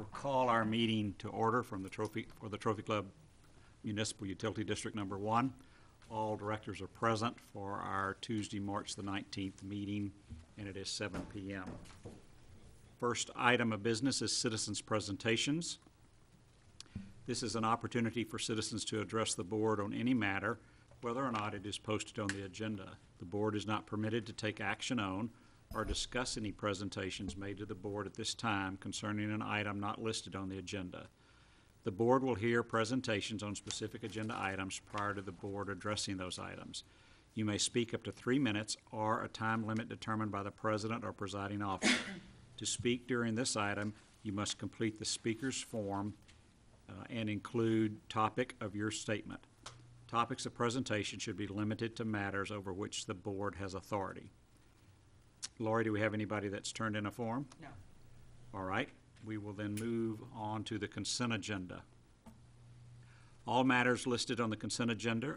We'll call our meeting to order for the Trophy Club Municipal Utility District Number 1. All directors are present for our Tuesday, March the 19th meeting, and it is 7 p.m. First item of business is citizens' presentations. This is an opportunity for citizens to address the board on any matter, whether or not it is posted on the agenda. The board is not permitted to take action on or discuss any presentations made to the board at this time concerning an item not listed on the agenda. The board will hear presentations on specific agenda items prior to the board addressing those items. You may speak up to 3 minutes or a time limit determined by the president or presiding officer. To speak during this item, you must complete the speaker's form and include topic of your statement. Topics of presentation should be limited to matters over which the board has authority. Lori, do we have anybody that's turned in a form? No. All right. We will then move on to the consent agenda. All matters listed on the consent agenda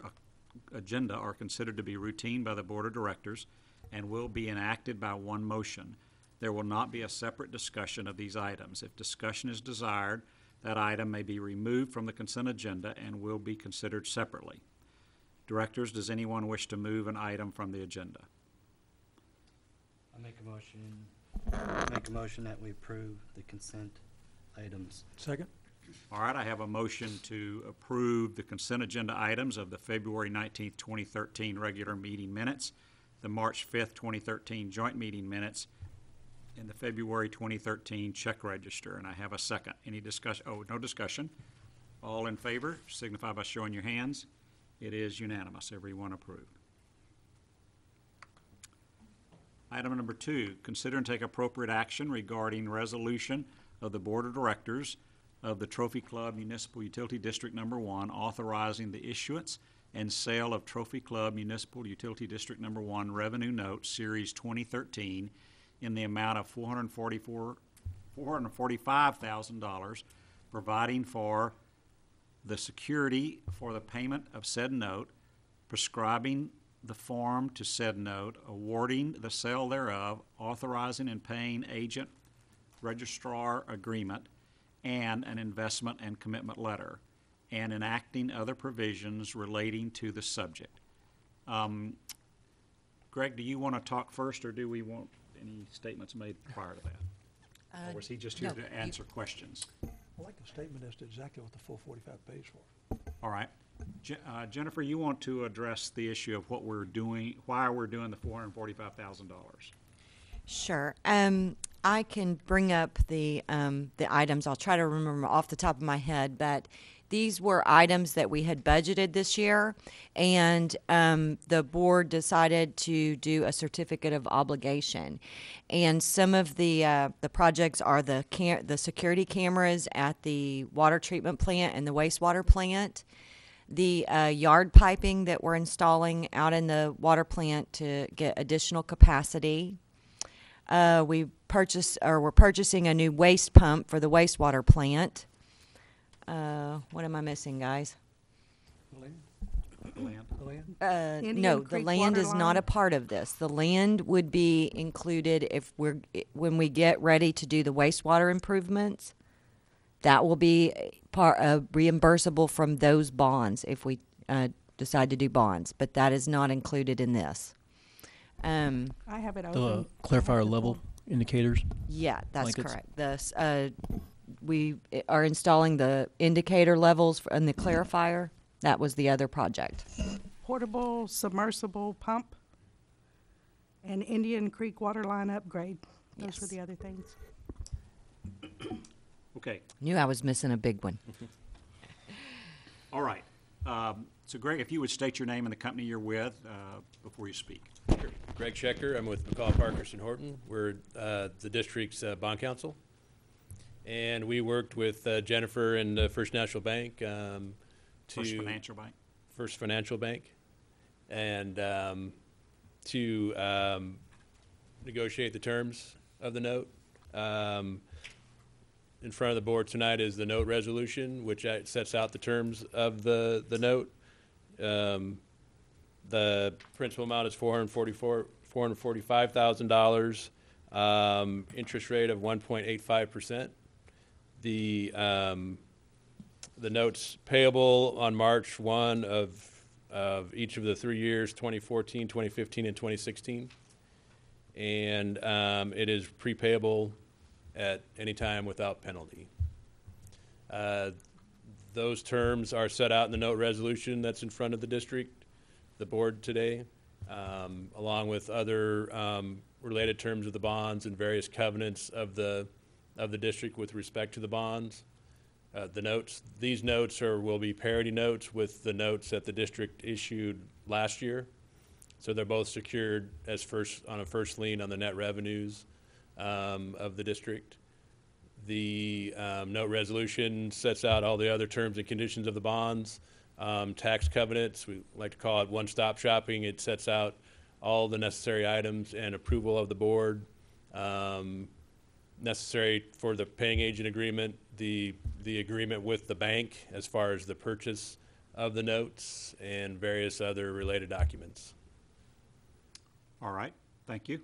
are considered to be routine by the Board of Directors and will be enacted by one motion. There will not be a separate discussion of these items. If discussion is desired, that item may be removed from the consent agenda and will be considered separately. Directors, does anyone wish to move an item from the agenda? I make a motion that we approve the consent items. Second. All right, I have a motion to approve the consent agenda items of the February 19th, 2013 regular meeting minutes, the March 5th, 2013 joint meeting minutes, and the February 2013 check register. And I have a second. Any discussion? Oh, no discussion. All in favor, signify by showing your hands. It is unanimous. Everyone approved. Item number 2, consider and take appropriate action regarding resolution of the Board of Directors of the Trophy Club Municipal Utility District Number 1 authorizing the issuance and sale of Trophy Club Municipal Utility District Number 1 Revenue Note Series 2013 in the amount of $445,000, providing for the security for the payment of said note, prescribing the form to said note, awarding the sale thereof, authorizing and paying agent registrar agreement, and an investment and commitment letter, and enacting other provisions relating to the subject. Greg, do you want to talk first, or do we want any statements made prior to that? Or was he just here to answer questions? I like the statement as to exactly what the 445 pays for. All right. Jennifer, you want to address the issue of what we're doing, why we're doing the $445,000? Sure. I can bring up the items. I'll try to remember off the top of my head, but these were items that we had budgeted this year, and the board decided to do a certificate of obligation. And some of the projects are the security cameras at the water treatment plant and the wastewater plant, the yard piping that we're installing out in the water plant to get additional capacity. We're purchasing a new waste pump for the wastewater plant. What am I missing, guys? Land? No, the land is not a part of this. The land would be included when we get ready to do the wastewater improvements. That will be reimbursable from those bonds if we decide to do bonds, but that is not included in this. I have it open. The clarifier level indicators? Yeah, that's Blankets. correct. We are installing the indicator levels and the clarifier. That was the other project. Portable submersible pump and Indian Creek water line upgrade. Those were Yes. the other things. Okay. Knew I was missing a big one. All right. So, Greg, if you would state your name and the company you're with before you speak. Sure. Greg Schecker. I'm with McCall Parkerson Horton. We're the district's bond counsel. And we worked with Jennifer and First National Bank First Financial Bank. First Financial Bank, and to negotiate the terms of the note. In front of the board tonight is the note resolution, which sets out the terms of the note. The principal amount is $445,000. Interest rate of 1.85%. the notes payable on March 1 of each of the 3 years, 2014, 2015, and 2016. And it is prepayable at any time without penalty. Those terms are set out in the note resolution that's in front of the district, the board today, along with other related terms of the bonds and various covenants of the district with respect to the bonds. The notes, these notes will be parity notes with the notes that the district issued last year. So they're both secured as on a first lien on the net revenues of the district. The note resolution sets out all the other terms and conditions of the bonds, tax covenants. We like to call it one-stop shopping. It sets out all the necessary items and approval of the board necessary for the paying agent agreement, the agreement with the bank as far as the purchase of the notes, and various other related documents. All right, thank you.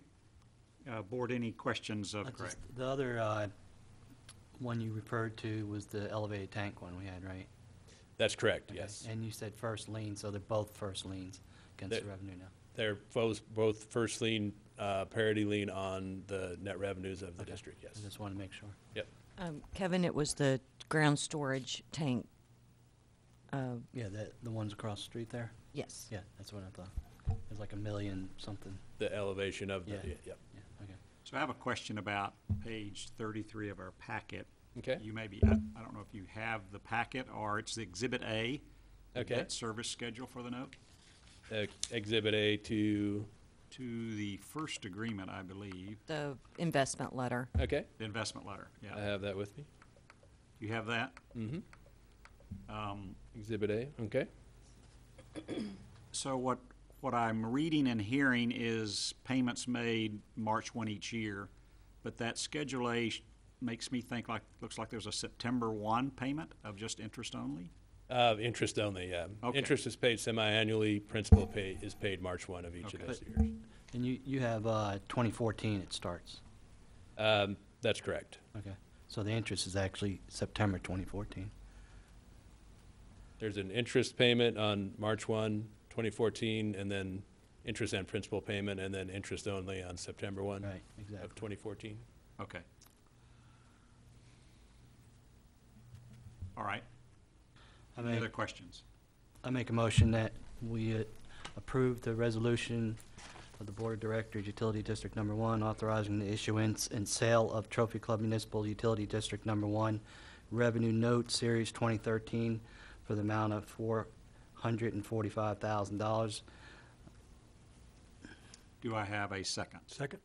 Board, any questions of Craig? The other one you referred to was the elevated tank one we had, right? That's correct, Okay. yes. And you said first lien, so they're both first liens against the They- revenue now. They're both first lien, parity lien on the net revenues of the district, yes. I just want to make sure. Yep. Kevin, it was the ground storage tank. Yeah, the ones across the street there? Yes. Yeah, that's what I thought. It's like $1 million something. The elevation of the, Yeah. yep. Yeah, okay. So I have a question about page 33 of our packet. Okay. You I don't know if you have the packet or it's the Exhibit A. the Okay. debt service schedule for the note. Exhibit A to, To the first agreement, I believe, The investment letter. okay, the investment letter, I yeah. have that with me. You have that? Mm-hmm. Um, Exhibit A, okay. So what I'm reading and hearing is payments made March 1 each year, but that Schedule A makes me think looks like there's a September 1 payment of just interest only? Interest only, yeah. Okay. Interest is paid semi-annually, principal is paid March 1 of each of Okay. those years. And you have 2014 it starts. That's correct. Okay. So the interest is actually September 2014. There's an interest payment on March 1, 2014, and then interest and principal payment, and then interest only on September 1 Right, of exactly. 2014. Okay. All right. Any other questions? I make a motion that we approve the resolution of the Board of Directors, Utility District Number 1, authorizing the issuance and sale of Trophy Club Municipal Utility District Number 1 Revenue Note Series 2013 for the amount of $445,000. Do I have a second? Second?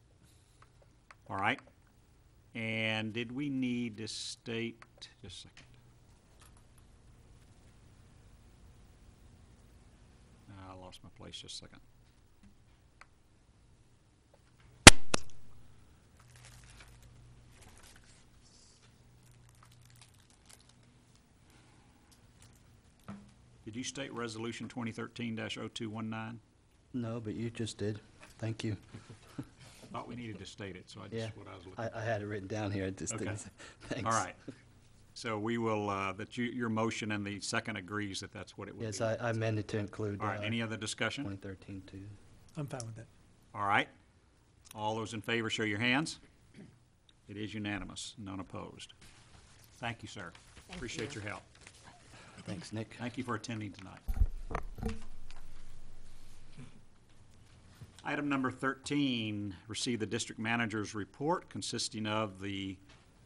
All right. And did we need to state, just a second. I lost my place, just a second. Did you state Resolution 2013-0219? No, but you just did. Thank you. Thought we needed to state it, so I Yeah, just, what I was looking. I had it written down here. I just Okay. didn't. Thanks. All right. So we will, your motion and the second agrees that that's what it would be. Yes, I amended to include All right, any other discussion? 2013 too. I'm fine with that. All right. All those in favor, show your hands. It is unanimous, none opposed. Thank you, sir. Thank Appreciate you. your help. Thanks, Nick. Thank you for attending tonight. Item number 13, receive the district manager's report consisting of the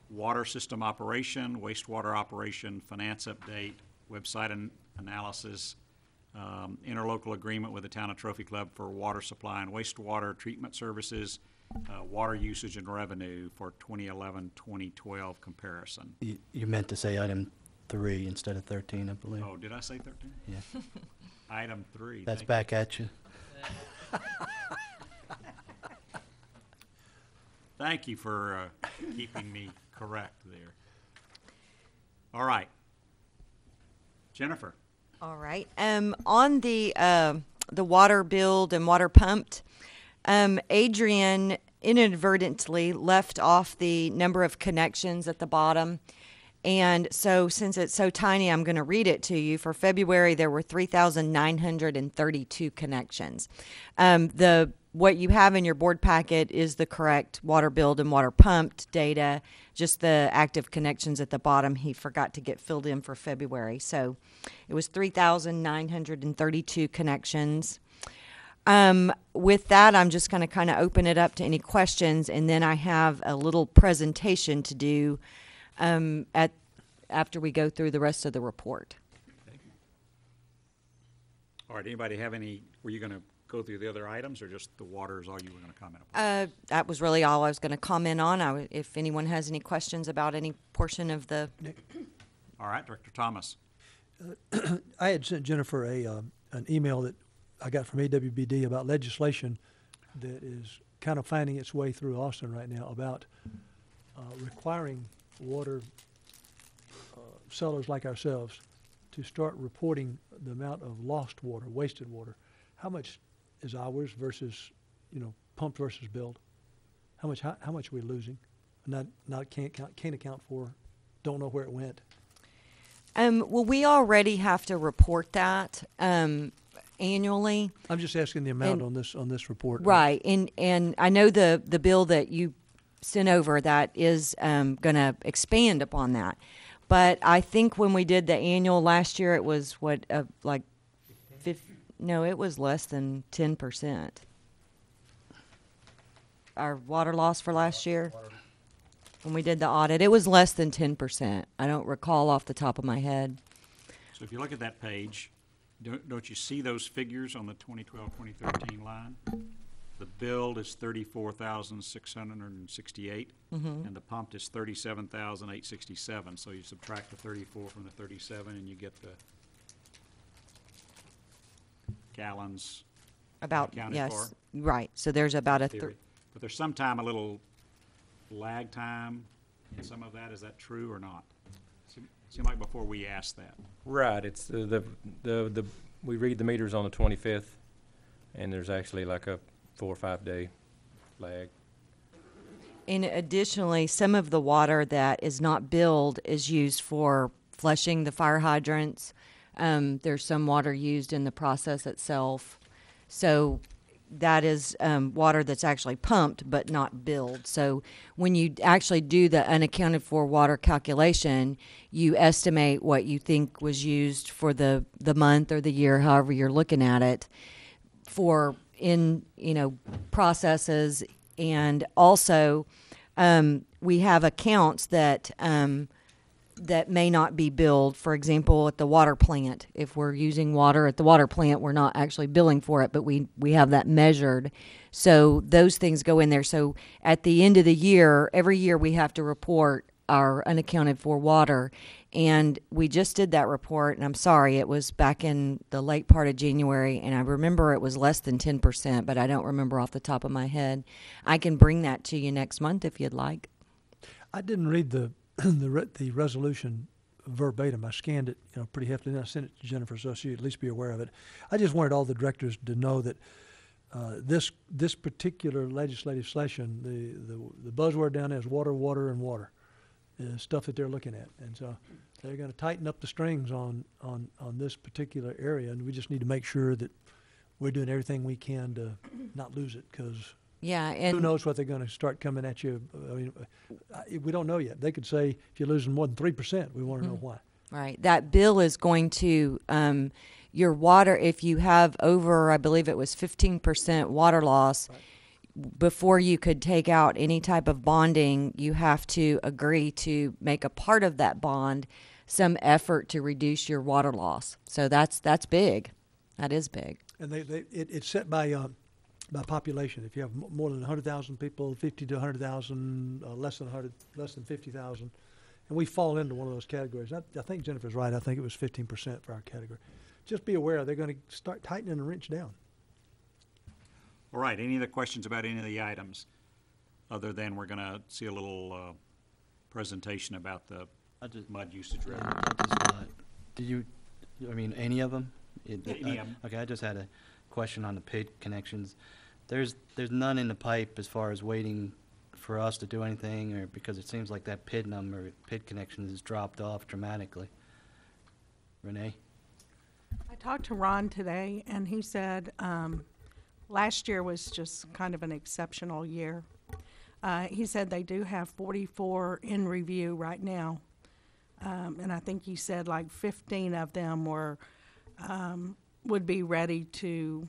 water system operation, wastewater operation, finance update, website analysis, interlocal agreement with the town of Trophy Club for water supply and wastewater treatment services, water usage and revenue for 2011-2012 comparison. You meant to say item 3 instead of 13, I believe. Oh, did I say 13? Yeah. Item 3. That's thank back at you. Thank you for keeping me correct there. All right. Jennifer, All right. On the water billed and water pumped, Adrian inadvertently left off the number of connections at the bottom, And so, since it's so tiny, I'm going to read it to you. For February, there were 3,932 connections. What you have in your board packet is the correct water billed and water pumped data. Just the active connections at the bottom, he forgot to get filled in for February. So, it was 3,932 connections. With that, I'm just going to kind of open it up to any questions, and then I have a little presentation to do after we go through the rest of the report. All right, anybody have any, were you going to go through the other items, or just the water is all you were going to comment on? That was really all I was going to comment on. If anyone has any questions about any portion of the... All right, Director Thomas. I had sent Jennifer an email that I got from AWBD about legislation that is kind of finding its way through Austin right now about requiring water sellers like ourselves to start reporting the amount of lost water, wasted water. How much is ours versus, pumped versus billed? How much are we losing? Can't account for, don't know where it went. Well, we already have to report that annually. I'm just asking the amount on this report. Right, and I know the bill that you sent over that is going to expand upon that. But I think when we did the annual last year, it was it was less than 10%. Our water loss for last year, when we did the audit, it was less than 10%. I don't recall off the top of my head. So if you look at that page, don't you see those figures on the 2012-2013 line? The billed is 34,668, and the pumped is 37,867. So you subtract the 34 from the 37, and you get the gallons About, accounted yes, for. right. So there's about a... Theory. But there's sometime a little lag time in some of that. Is that true or not? Seemed like before we asked that. Right, it's the we read the meters on the 25th, and there's actually like a 4 or 5 day lag. And additionally, some of the water that is not billed is used for flushing the fire hydrants. There's some water used in the process itself. So that is water that's actually pumped but not billed. So when you actually do the unaccounted for water calculation, you estimate what you think was used for the month or the year, however you're looking at it, for in processes. And also we have accounts that that may not be billed. For example, at the water plant, if we're using water at the water plant, we're not actually billing for it, but we have that measured. So those things go in there. So at the end of the year, every year we have to report our unaccounted for water. And we just did that report, and I'm sorry, it was back in the late part of January, and I remember it was less than 10%, but I don't remember off the top of my head. I can bring that to you next month if you'd like. I didn't read the resolution verbatim. I scanned it, pretty heftily, and I sent it to Jennifer so she'd at least be aware of it. I just wanted all the directors to know that this particular legislative session, the buzzword down there is water, water, and water, is stuff that they're looking at, and so they're going to tighten up the strings on this particular area, and we just need to make sure that we're doing everything we can to not lose it, because Yeah, and who knows what they're going to start coming at you. I mean, we don't know yet. They could say, if you're losing more than 3%, we want to know why. right, that bill is going to your water, if you have over, I believe it was 15% water loss, before you could take out any type of bonding, you have to agree to make a part of that bond some effort to reduce your water loss. So that's big. That is big. And it's set by population. If you have more than 100,000 people, 50 to 100,000, less than 50,000, and we fall into one of those categories. I think Jennifer's right. I think it was 15% for our category. Just be aware they're going to start tightening the wrench down. All right, any other questions about any of the items? Other than we're going to see a little presentation about the mud usage rate. Any of them? Any of 'em. Okay, I just had a question on the PID connections. There's none in the pipe as far as waiting for us to do anything, or because it seems like that PID connection has dropped off dramatically? Renee? I talked to Ron today, and he said last year was just kind of an exceptional year. He said they do have 44 in review right now, and I think he said like 15 of them were would be ready to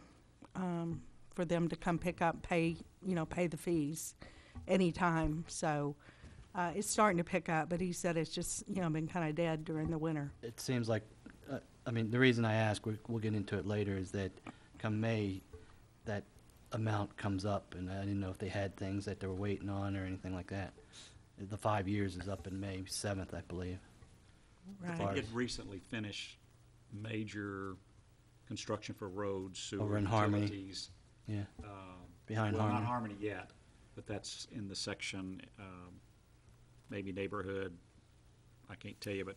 for them to come pick up, pay the fees anytime. So it's starting to pick up, but he said it's just been kind of dead during the winter. It seems like, I mean, the reason I ask, we'll get into it later, is that come May, that amount comes up, and I didn't know if they had things that they were waiting on or anything like that. The 5 years is up in May 7th, I believe. Right. far They as- did recently finish major construction for roads, sewer, Over in Harmony. utilities. Yeah, uh, behind well, Harmony. not Harmony yet, but that's in the section, maybe neighborhood, I can't tell you, but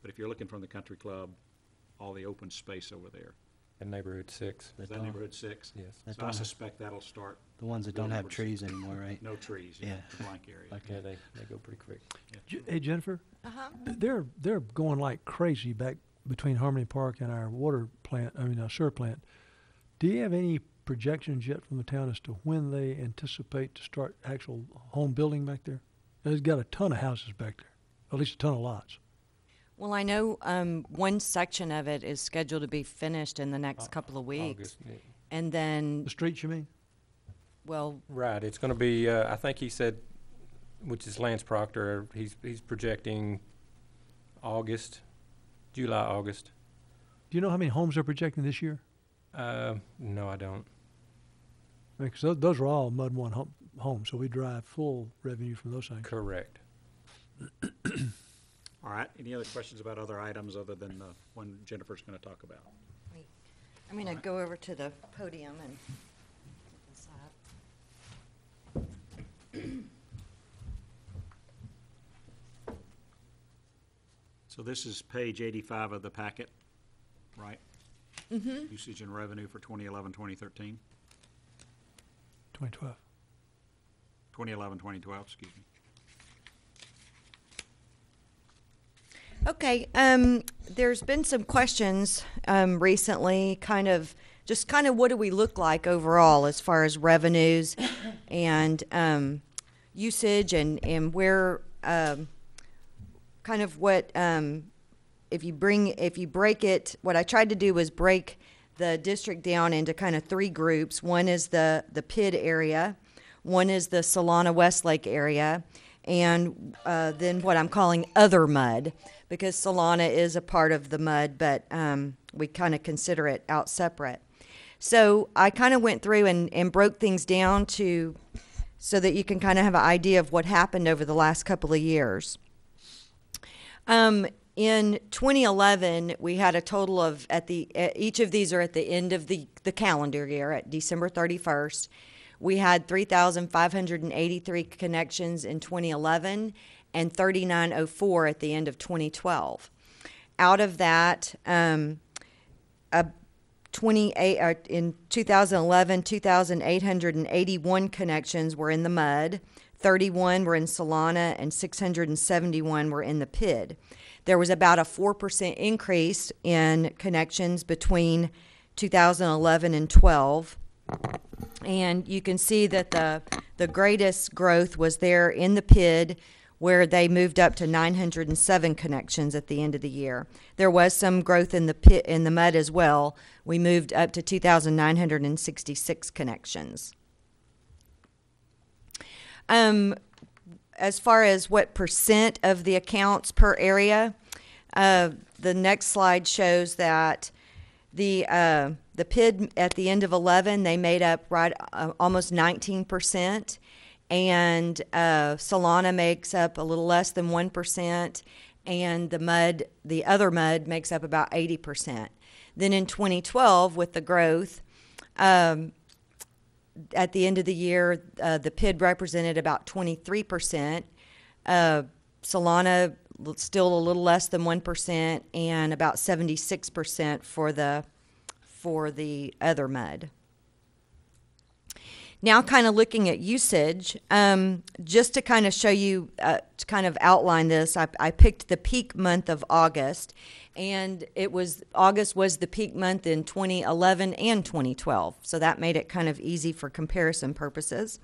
if you're looking from the country club, all the open space over there. In neighborhood 6, Is That that don't- neighborhood 6? yes. that So I don't- suspect that'll start, The ones that don't have Towards- trees anymore, right? no trees, Yeah. the blank area. Like- Yeah, they go pretty quick. Hey, Jennifer, Uh-huh. they're going like crazy back between Harmony Park and our water plant, our sewer plant. Do you have any projections yet from the town as to when they anticipate to start actual home building back there? It's got a ton of houses back there, at least a ton of lots. Well, I know one section of it is scheduled to be finished in the next couple of weeks. August, yeah. And then, The streets, you mean? well, Right, it's gonna be, I think he said, which is Lance Proctor, he's projecting August, July, August. Do you know how many homes they're projecting this year? No, I don't. Because those are all Mud One homes, so we drive full revenue from those things. Correct. All right, any other questions about other items other than the one Jennifer's going to talk about? I'm going to go over to the podium and So this is page 85 of the packet, right? Mm-hmm. Usage and revenue for 2011, 2013, 2012. 2011, 2012, excuse me. Okay, there's been some questions recently, kind of what do we look like overall as far as revenues and usage and where kind of what if you break it. What I tried to do was break the district down into kind of three groups. One is the PID area, one is the Solana Westlake area, and then what I'm calling other mud, because Solana is a part of the mud, but we kind of consider it out separate. So I kind of went through and broke things down so that you can kind of have an idea of what happened over the last couple of years. In 2011, we had a total of, each of these are at the end of the calendar year, at December 31st. We had 3,583 connections in 2011 and 3,904 at the end of 2012. Out of that, in 2011, 2,881 connections were in the mud, 31 were in Solana, and 671 were in the PID. There was about a 4% increase in connections between 2011 and 12. And you can see that the greatest growth was there in the PID, where they moved up to 907 connections at the end of the year. There was some growth in the mud as well. We moved up to 2,966 connections. As far as what percent of the accounts per area, the next slide shows that the PID at the end of 11, they made up almost 19%, and Solana makes up a little less than 1%, and the other mud makes up about 80%. Then in 2012, with the growth, at the end of the year, the PID represented about 23%. Solana still a little less than 1%, and about 76% for the other mud. Now kind of looking at usage, just to kind of show you, to kind of outline this, I picked the peak month of August, and August was the peak month in 2011 and 2012, so that made it kind of easy for comparison purposes.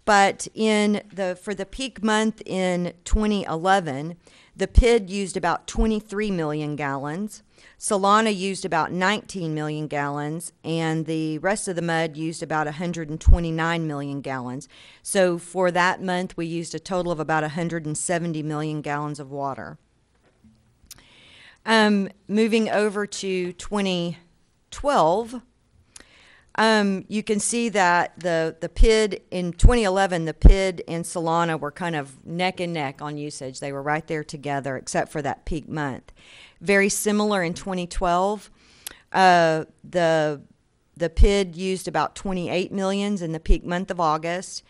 But for the peak month in 2011, the PID used about 23 million gallons. Solana used about 19 million gallons, and the rest of the MUD used about 129 million gallons. So for that month, we used a total of about 170 million gallons of water. Moving over to 2012, you can see that the PID in 2011, the PID and Solana were kind of neck and neck on usage. They were right there together, except for that peak month. Very similar in 2012. The PID used about 28 millions in the peak month of August.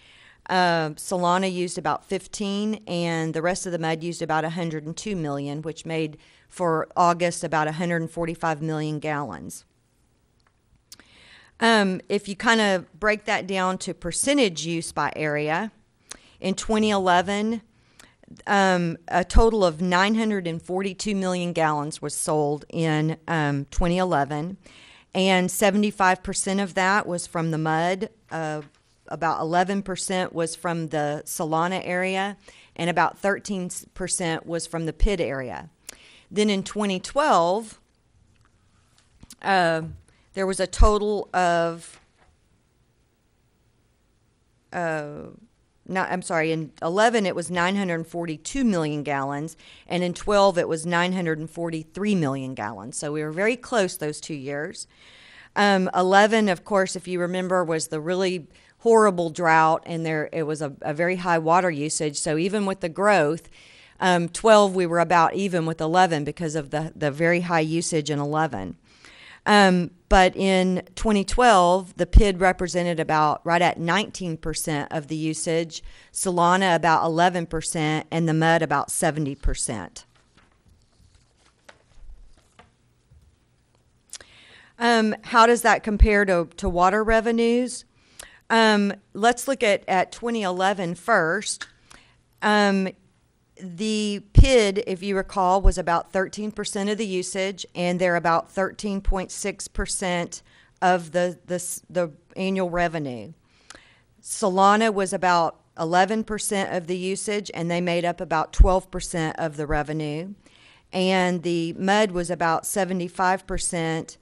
Solana used about 15, and the rest of the MUD used about 102 million, which made for August about 145 million gallons. If you kind of break that down to percentage use by area, in 2011, a total of 942 million gallons was sold in 2011, and 75% of that was from the MUD. About 11% was from the Solana area, and about 13% was from the PID area. Then in 2012, there was a total of, in 11 it was 942 million gallons, and in 12 it was 943 million gallons. So we were very close those 2 years. 11, of course, if you remember, was the really horrible drought, and it was a very high water usage. So even with the growth, 12 we were about even with 11 because of the very high usage in 11. But in 2012, the PID represented about right at 19% of the usage, Solana about 11%, and the MUD about 70%. How does that compare to water revenues? Let's look at 2011 first. The PID, if you recall, was about 13% of the usage, and they're about 13.6% of the annual revenue. Solana was about 11% of the usage, and they made up about 12% of the revenue. And the MUD was about 70%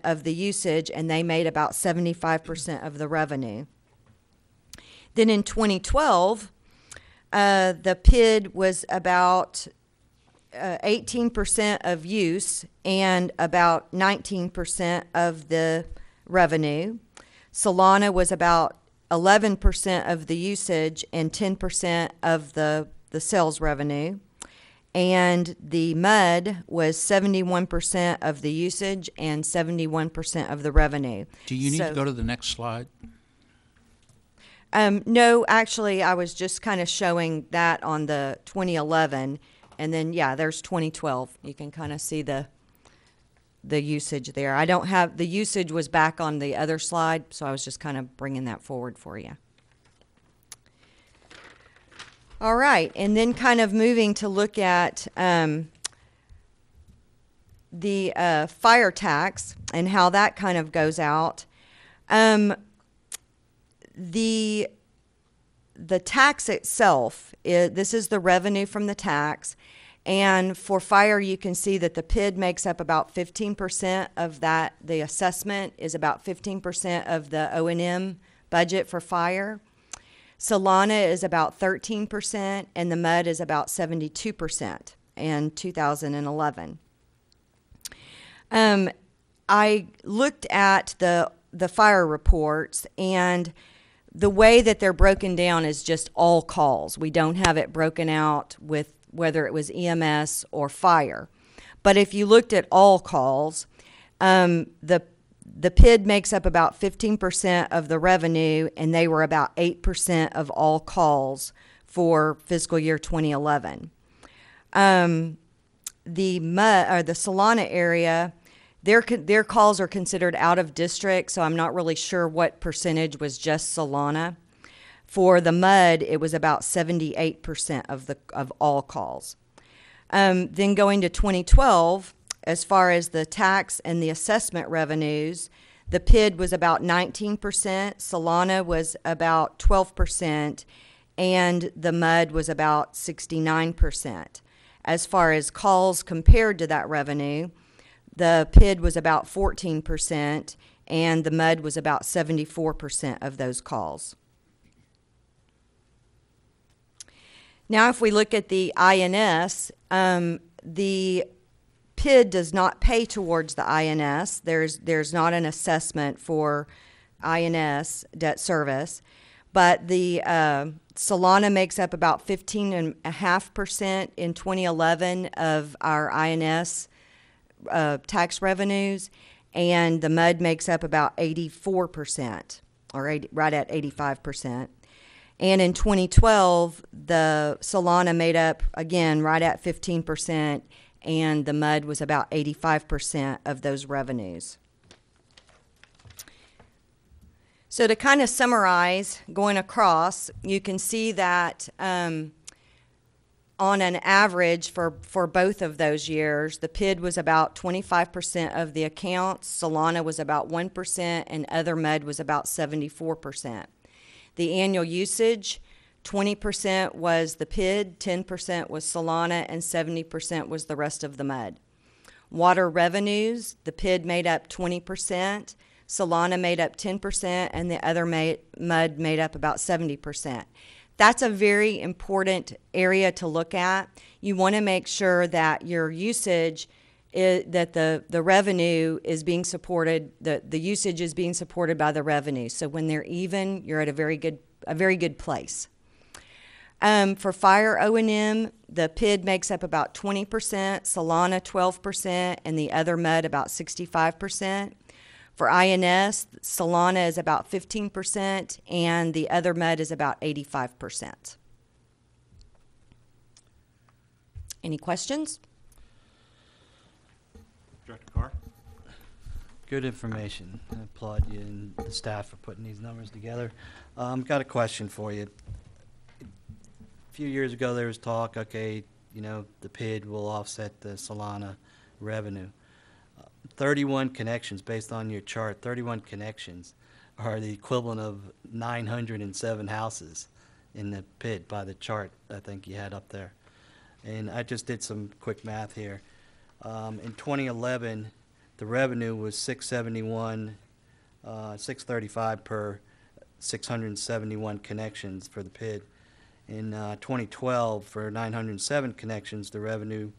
of the usage, and they made about 75% of the revenue. Then in 2012, the PID was about 18% of use and about 19% of the revenue. Solana was about 11% of the usage and 10% of the sales revenue. And the MUD was 71% of the usage and 71% of the revenue. Do you need to go to the next slide? No, actually, I was just kind of showing that on the 2011, and then, yeah, there's 2012. You can kind of see the usage there. I don't have, the usage was back on the other slide, so I was just kind of bringing that forward for you. All right, and then kind of moving to look at the fire tax and how that kind of goes out. The tax itself, this is the revenue from the tax, and for fire you can see that the PID makes up about 15% of that. The assessment is about 15% of the O&M budget for fire. Solana is about 13%, and the MUD is about 72% in 2011. I looked at the fire reports, and the way that they're broken down is just all calls. We don't have it broken out with whether it was EMS or fire. But if you looked at all calls, the PID makes up about 15% of the revenue, and they were about 8% of all calls for fiscal year 2011. The Solana area, their calls are considered out of district, so I'm not really sure what percentage was just Solana. For the MUD, it was about 78% of all calls. Then going to 2012, as far as the tax and the assessment revenues, the PID was about 19%, Solana was about 12%, and the MUD was about 69%. As far as calls compared to that revenue, the PID was about 14%, and the MUD was about 74% of those calls. Now, if we look at the INS, the PID does not pay towards the INS. There's not an assessment for INS debt service, but the Solana makes up about 15.5% in 2011 of our INS tax revenues, and the MUD makes up about 84%, or right at 85%. And in 2012, the Solana made up, again, right at 15%, and the MUD was about 85% of those revenues. So to kind of summarize, going across, you can see that on an average for both of those years, the PID was about 25% of the accounts, Solana was about 1%, and other MUD was about 74%. The annual usage, 20% was the PID, 10% was Solana, and 70% was the rest of the MUD. Water revenues, the PID made up 20%, Solana made up 10%, and the other MUD made up about 70%. That's a very important area to look at. You want to make sure that your usage that the revenue is being supported, the usage is being supported by the revenue. So when they're even, you're at a very good place. For fire O&M, the PID makes up about 20%, Solana 12%, and the other MUD about 65%. For INS, Solana is about 15%, and the other MUD is about 85%. Any questions? Director Carr? Good information. I applaud you and the staff for putting these numbers together. Got a question for you. A few years ago, there was talk, okay, the PID will offset the Solana revenue. 31 connections, based on your chart, 31 connections are the equivalent of 907 houses in the PID by the chart I think you had up there. And I just did some quick math here. In 2011, the revenue was $635 per 671 connections for the PID. In 2012, for 907 connections, the revenue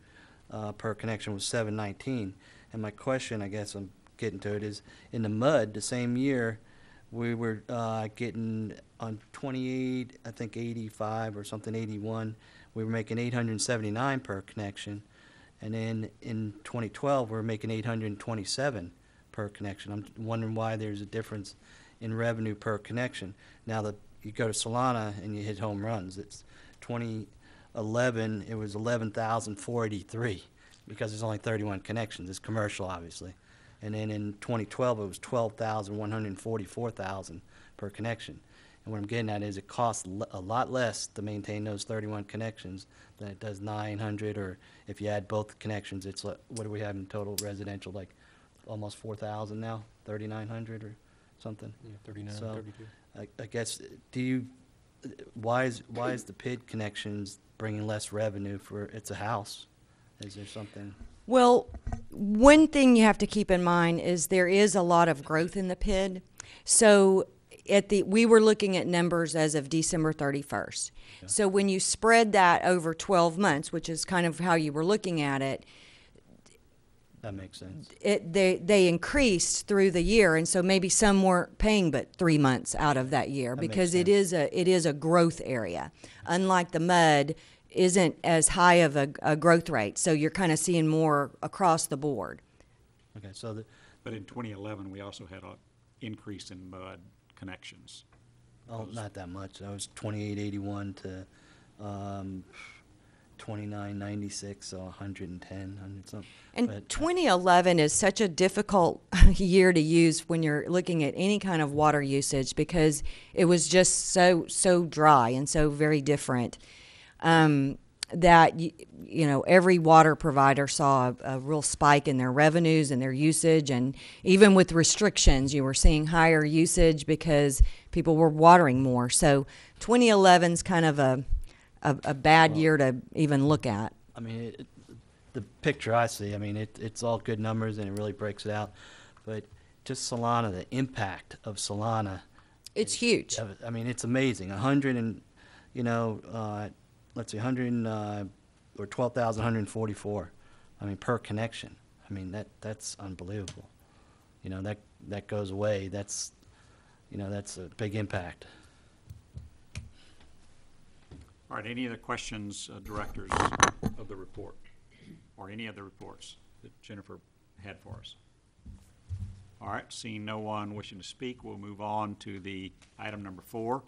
per connection was $719. And my question, I guess I'm getting to it, is in the MUD, the same year, we were getting on 28, I think 85 or something, 81, we were making 879 per connection. And then in 2012, we're making 827 per connection. I'm wondering why there's a difference in revenue per connection. Now, you go to Solana and you hit home runs. It's 2011, it was 11,483 because there's only 31 connections. It's commercial, obviously. And then in 2012, it was 12,144,000 per connection. And what I'm getting at is it costs a lot less to maintain those 31 connections than it does 900, or if you add both connections, it's like, what do we have in total residential, like almost 4,000 now, 3,900 or something? Yeah, 39, So 32. I guess, why is the PID connections bringing less revenue for, it's a house? Is there something? Well, one thing you have to keep in mind is there is a lot of growth in the PID. So we were looking at numbers as of December 31st. Okay. So when you spread that over 12 months, which is kind of how you were looking at it, that makes sense. They increased through the year, and so maybe some weren't paying but 3 months out of that year, because it is a growth area. Unlike the MUD, isn't as high of a growth rate, so you're kind of seeing more across the board. Okay, so But in 2011, we also had an increase in MUD connections. not that much. That was 2881 to 2996, so 110, 100 something. And But- 2011 is such a difficult year to use when you're looking at any kind of water usage because it was just so dry and so very different that you know every water provider saw a real spike in their revenues and their usage, and even with restrictions, you were seeing higher usage because people were watering more. So 2011's kind of a bad year to even look at. I mean, the picture I see, I mean, it's all good numbers and it really breaks it out. But just Solana, the impact of Solana. It's huge. I mean, it's amazing. 100 and, you know, let's see, 100 or 12,144. I mean, per connection. I mean, that's unbelievable. You know, that goes away. That's, you know, that's a big impact. All right, any other questions, directors, of the report? Or any other reports that Jennifer had for us? All right, seeing no one wishing to speak, we'll move on to the item number 4.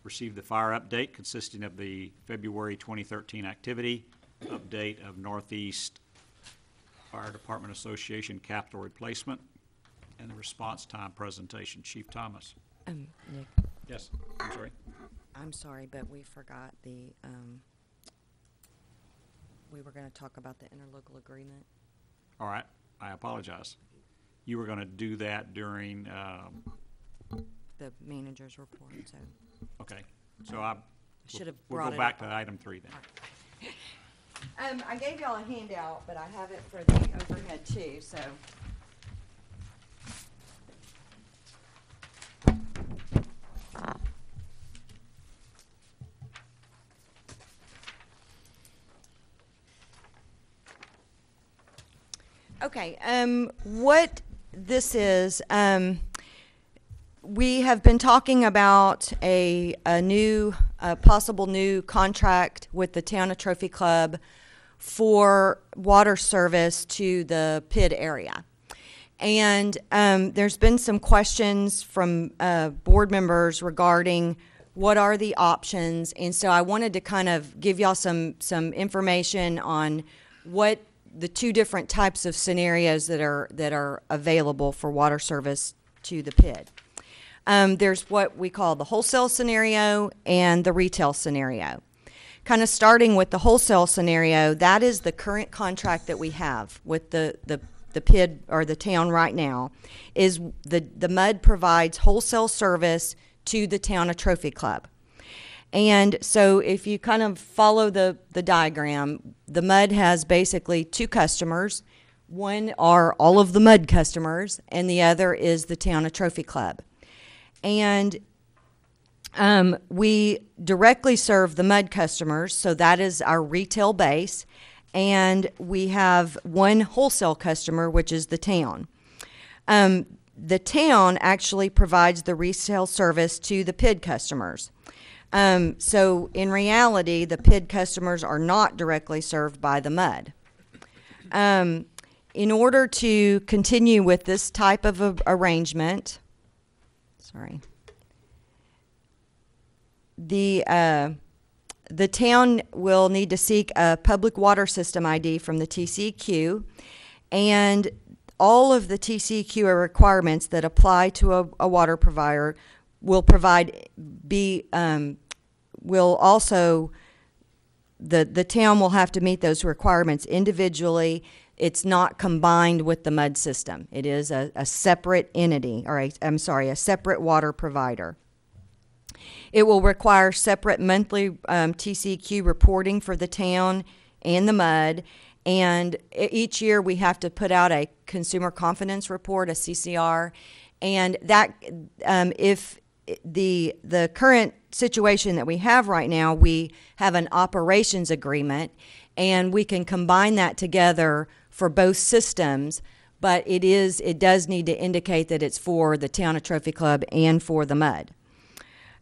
Receive the fire update consisting of the February 2013 activity, update of Northeast Fire Department Association capital replacement, and the response time presentation. Chief Thomas. Nick, Yes, I'm sorry. I'm sorry, but we forgot the, we were going to talk about the interlocal agreement. All right, I apologize. You were going to do that during, The manager's report, so okay, so I, should have we'll brought go it back up. to item 3 then. I gave y'all a handout, but I have it for the overhead too, so. Okay, what this is, we have been talking about a possible new contract with the Town of Trophy Club for water service to the PID area. And there's been some questions from board members regarding what are the options. And so I wanted to kind of give y'all some information on what the two different types of scenarios that are available for water service to the PID. There's what we call the wholesale scenario and the retail scenario. Kind of starting with the wholesale scenario, that is the current contract that we have with the PID or the town right now, is the MUD provides wholesale service to the Town of Trophy Club. And so if you kind of follow the diagram, the MUD has basically two customers. One are all of the MUD customers, and the other is the Town of Trophy Club. And we directly serve the MUD customers, so that is our retail base. And we have one wholesale customer, which is the town. The town actually provides the resale service to the PID customers. So in reality, the PID customers are not directly served by the MUD. In order to continue with this type of arrangement, the town will need to seek a public water system ID from the TCEQ, and all of the TCEQ requirements that apply to a water provider will also, the town will have to meet those requirements individually. It's not combined with the MUD system. It is a separate entity, or a separate water provider. It will require separate monthly TCEQ reporting for the town and the MUD, and each year we have to put out a consumer confidence report, a CCR, and that if the current situation that we have right now, we have an operations agreement, and we can combine that together for both systems, but it does need to indicate that it's for the Town of Trophy Club and for the MUD.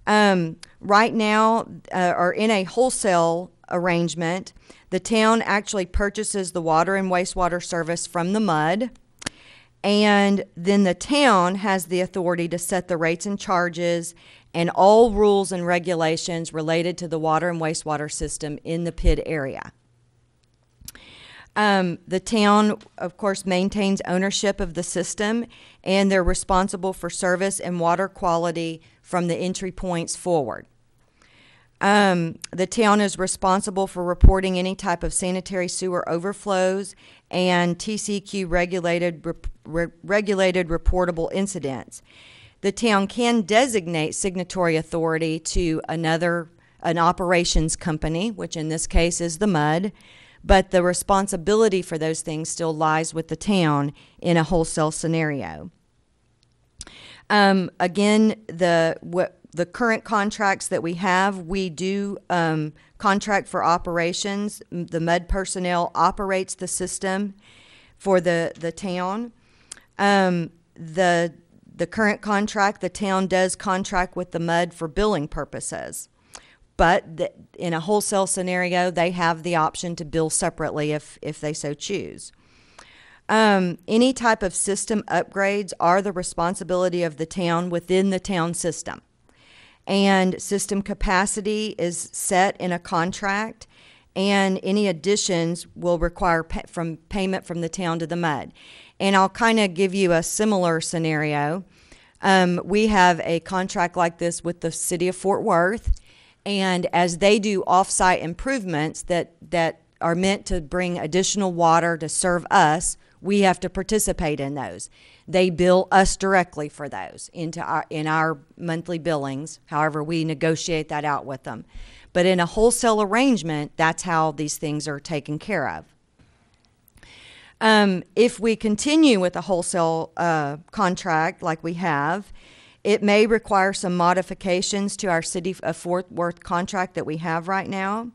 Right now, or in a wholesale arrangement, the town actually purchases the water and wastewater service from the MUD, and then the town has the authority to set the rates and charges and all rules and regulations related to the water and wastewater system in the PID area. The town, of course, maintains ownership of the system, and they're responsible for service and water quality from the entry points forward. The town is responsible for reporting any type of sanitary sewer overflows and TCQ regulated reportable incidents. The town can designate signatory authority to an operations company, which in this case is the MUD, but the responsibility for those things still lies with the town in a wholesale scenario. Again, the current contracts that we have, we do contract for operations. The MUD personnel operates the system for the town. The current contract, the town does contract with the MUD for billing purposes. But in a wholesale scenario, they have the option to bill separately if they so choose. Any type of system upgrades are the responsibility of the town within the town system. And system capacity is set in a contract, and any additions will require payment from the town to the MUD. And I'll kind of give you a similar scenario. We have a contract like this with the city of Fort Worth, and as they do off-site improvements that are meant to bring additional water to serve us, we have to participate in those. They bill us directly for those in our monthly billings. However, we negotiate that out with them. But in a wholesale arrangement, that's how these things are taken care of. If we continue with a wholesale contract like we have, it may require some modifications to our City of Fort Worth contract that we have right now.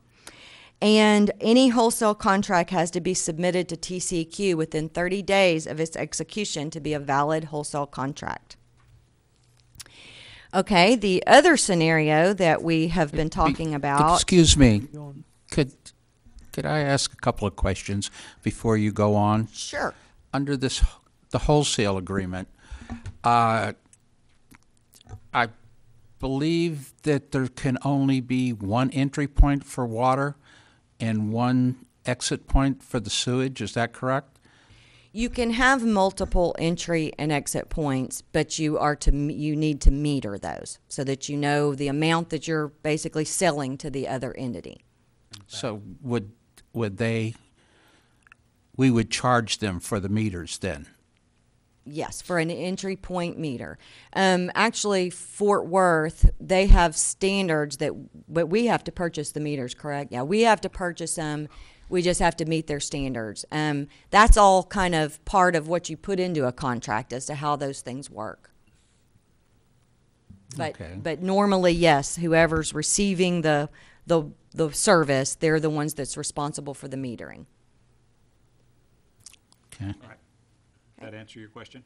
And any wholesale contract has to be submitted to TCEQ within 30 days of its execution to be a valid wholesale contract. Okay, the other scenario that we have been talking about. Excuse me. Could I ask a couple of questions before you go on? Sure. Under the wholesale agreement, I believe that there can only be one entry point for water and one exit point for the sewage. Is that correct? You can have multiple entry and exit points, but you need to meter those so that you know the amount that you're basically selling to the other entity. So we would charge them for the meters then? Yes, for an entry point meter. Actually, Fort Worth, they have standards but we have to purchase the meters, correct? Yeah, we have to purchase them. We just have to meet their standards. That's all kind of part of what you put into a contract as to how those things work. But normally, yes, whoever's receiving the service, they're the ones that's responsible for the metering. Okay. All right. That answer your question?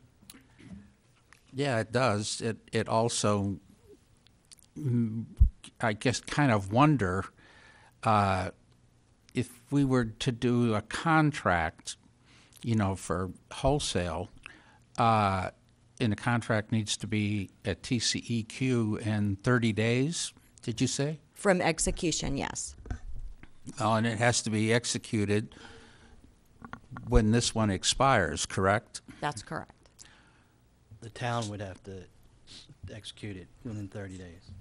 Yeah, it does. It also, I guess, kind of wonder if we were to do a contract, for wholesale, and the contract needs to be at TCEQ in 30 days, did you say? From execution, yes. Oh, and it has to be executed when this one expires, correct? That's correct. The town would have to execute it within 30 days.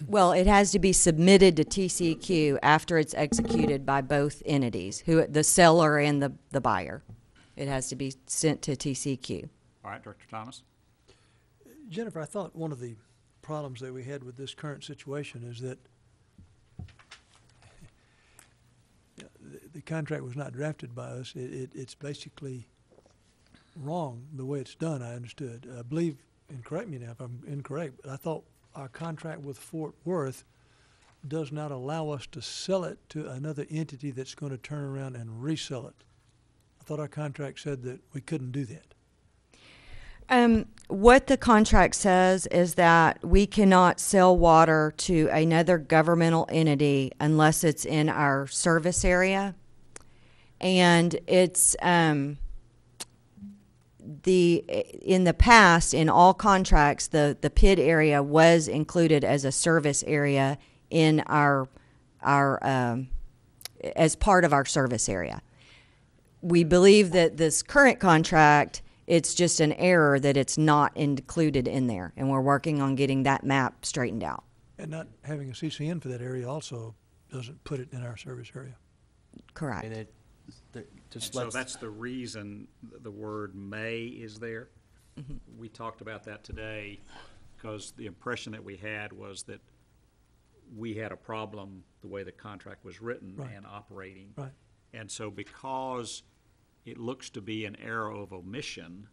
Well, it has to be submitted to TCEQ after it's executed by both entities, the seller and the buyer. It has to be sent to TCEQ. All right, Director Thomas? Jennifer, I thought one of the problems that we had with this current situation is that the contract was not drafted by us. It's basically wrong the way it's done, I understood. I believe, and correct me now if I'm incorrect, but I thought our contract with Fort Worth does not allow us to sell it to another entity that's going to turn around and resell it. I thought our contract said that we couldn't do that. What the contract says is that we cannot sell water to another governmental entity unless it's in our service area. And it's in the past, in all contracts, the PID area was included as a service area in our as part of our service area. we believe that this current contract, it's just an error that it's not included in there, and we're working on getting that map straightened out. And not having a CCN for that area also doesn't put it in our service area. Correct. And just So let's, that's the reason the word may is there. We talked about that today because the impression that we had was that we had a problem the way the contract was written Right. and operating. Right. And so because it looks to be an error of omission,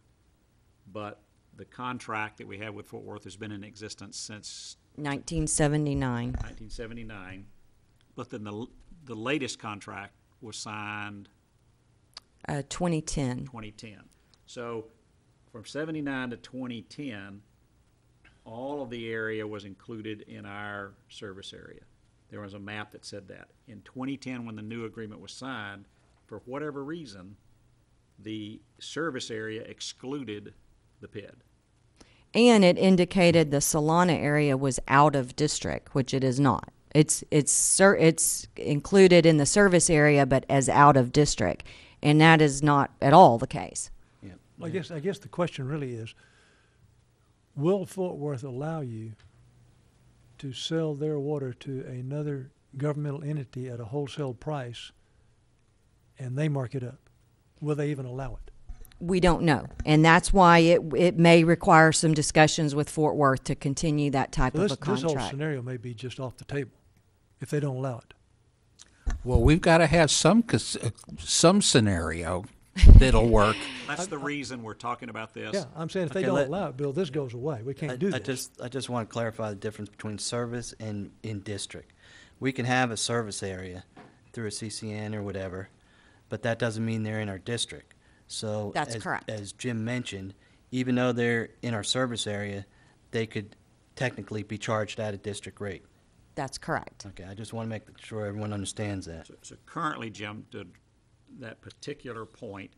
but the contract that we have with Fort Worth has been in existence since 1979. 1979, but then the latest contract was signed 2010. 2010. So from 79 to 2010, all of the area was included in our service area. There was a map that said that. In 2010, when the new agreement was signed, for whatever reason, the service area excluded the PID. And it indicated the Solana area was out of district, which it is not. It's included in the service area, but as out of district, and that is not at all the case. yeah. I guess the question really is, will Fort Worth allow you to sell their water to another governmental entity at a wholesale price and they mark it up? Will they even allow it? We don't know, and that's why it may require some discussions with Fort Worth to continue that type So of a this whole contract. scenario may be just off the table if they don't allow it. Well, we've got to have some scenario that'll work. That's the reason we're talking about this. Yeah, I'm saying if they Okay, don't let- allow it, Bill, this goes away. We can't do I this. just want to clarify the difference between service and in district. We can have a service area through a CCN or whatever, but that doesn't mean they're in our district. So That's correct. As Jim mentioned, even though they're in our service area, they could technically be charged at a district rate. That's correct. Okay, I just want to make sure everyone understands that. So currently, Jim, to that particular point,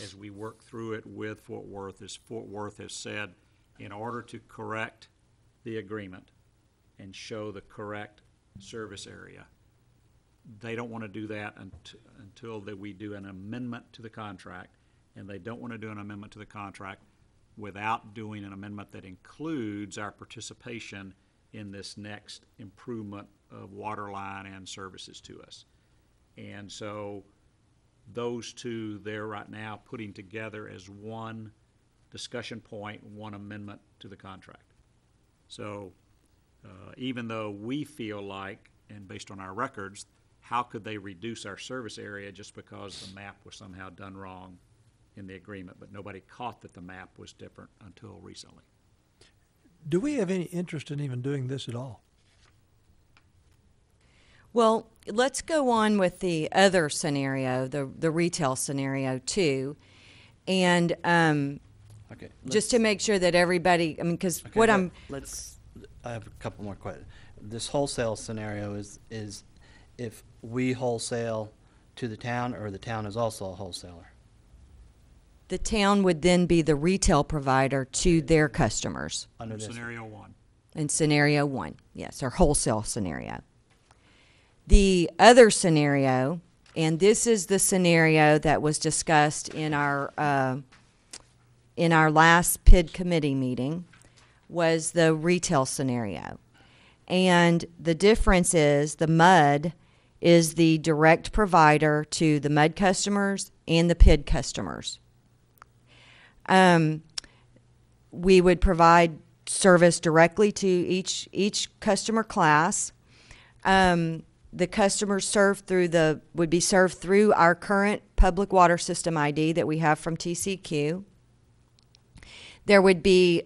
as we work through it with Fort Worth, is Fort Worth has said, in order to correct the agreement and show the correct service area, they don't want to do that until that we do an amendment to the contract, and they don't want to do an amendment to the contract without doing an amendment that includes our participation in this next improvement of water line and services to us. And so those two, they're right now putting together as one discussion point, one amendment to the contract. So even though we feel like, and based on our records, how could they reduce our service area just because the map was somehow done wrong in the agreement? But nobody caught that the map was different until recently. Do we have any interest in even doing this at all? Well, let's go on with the other scenario, the retail scenario too, and Okay. just to make sure that everybody, I mean, because Okay, what I'm I have a couple more questions. This wholesale scenario is if we wholesale to the town, or the town is also a wholesaler? the town would then be the retail provider to their customers Under this. Scenario one. in scenario one, yes, or wholesale scenario. The other scenario, and this is the scenario that was discussed in our last PID committee meeting, was the retail scenario. And the difference is the MUD is the direct provider to the MUD customers and the PID customers. We would provide service directly to each customer class. The customers would be served through our current public water system ID that we have from TCQ. There would be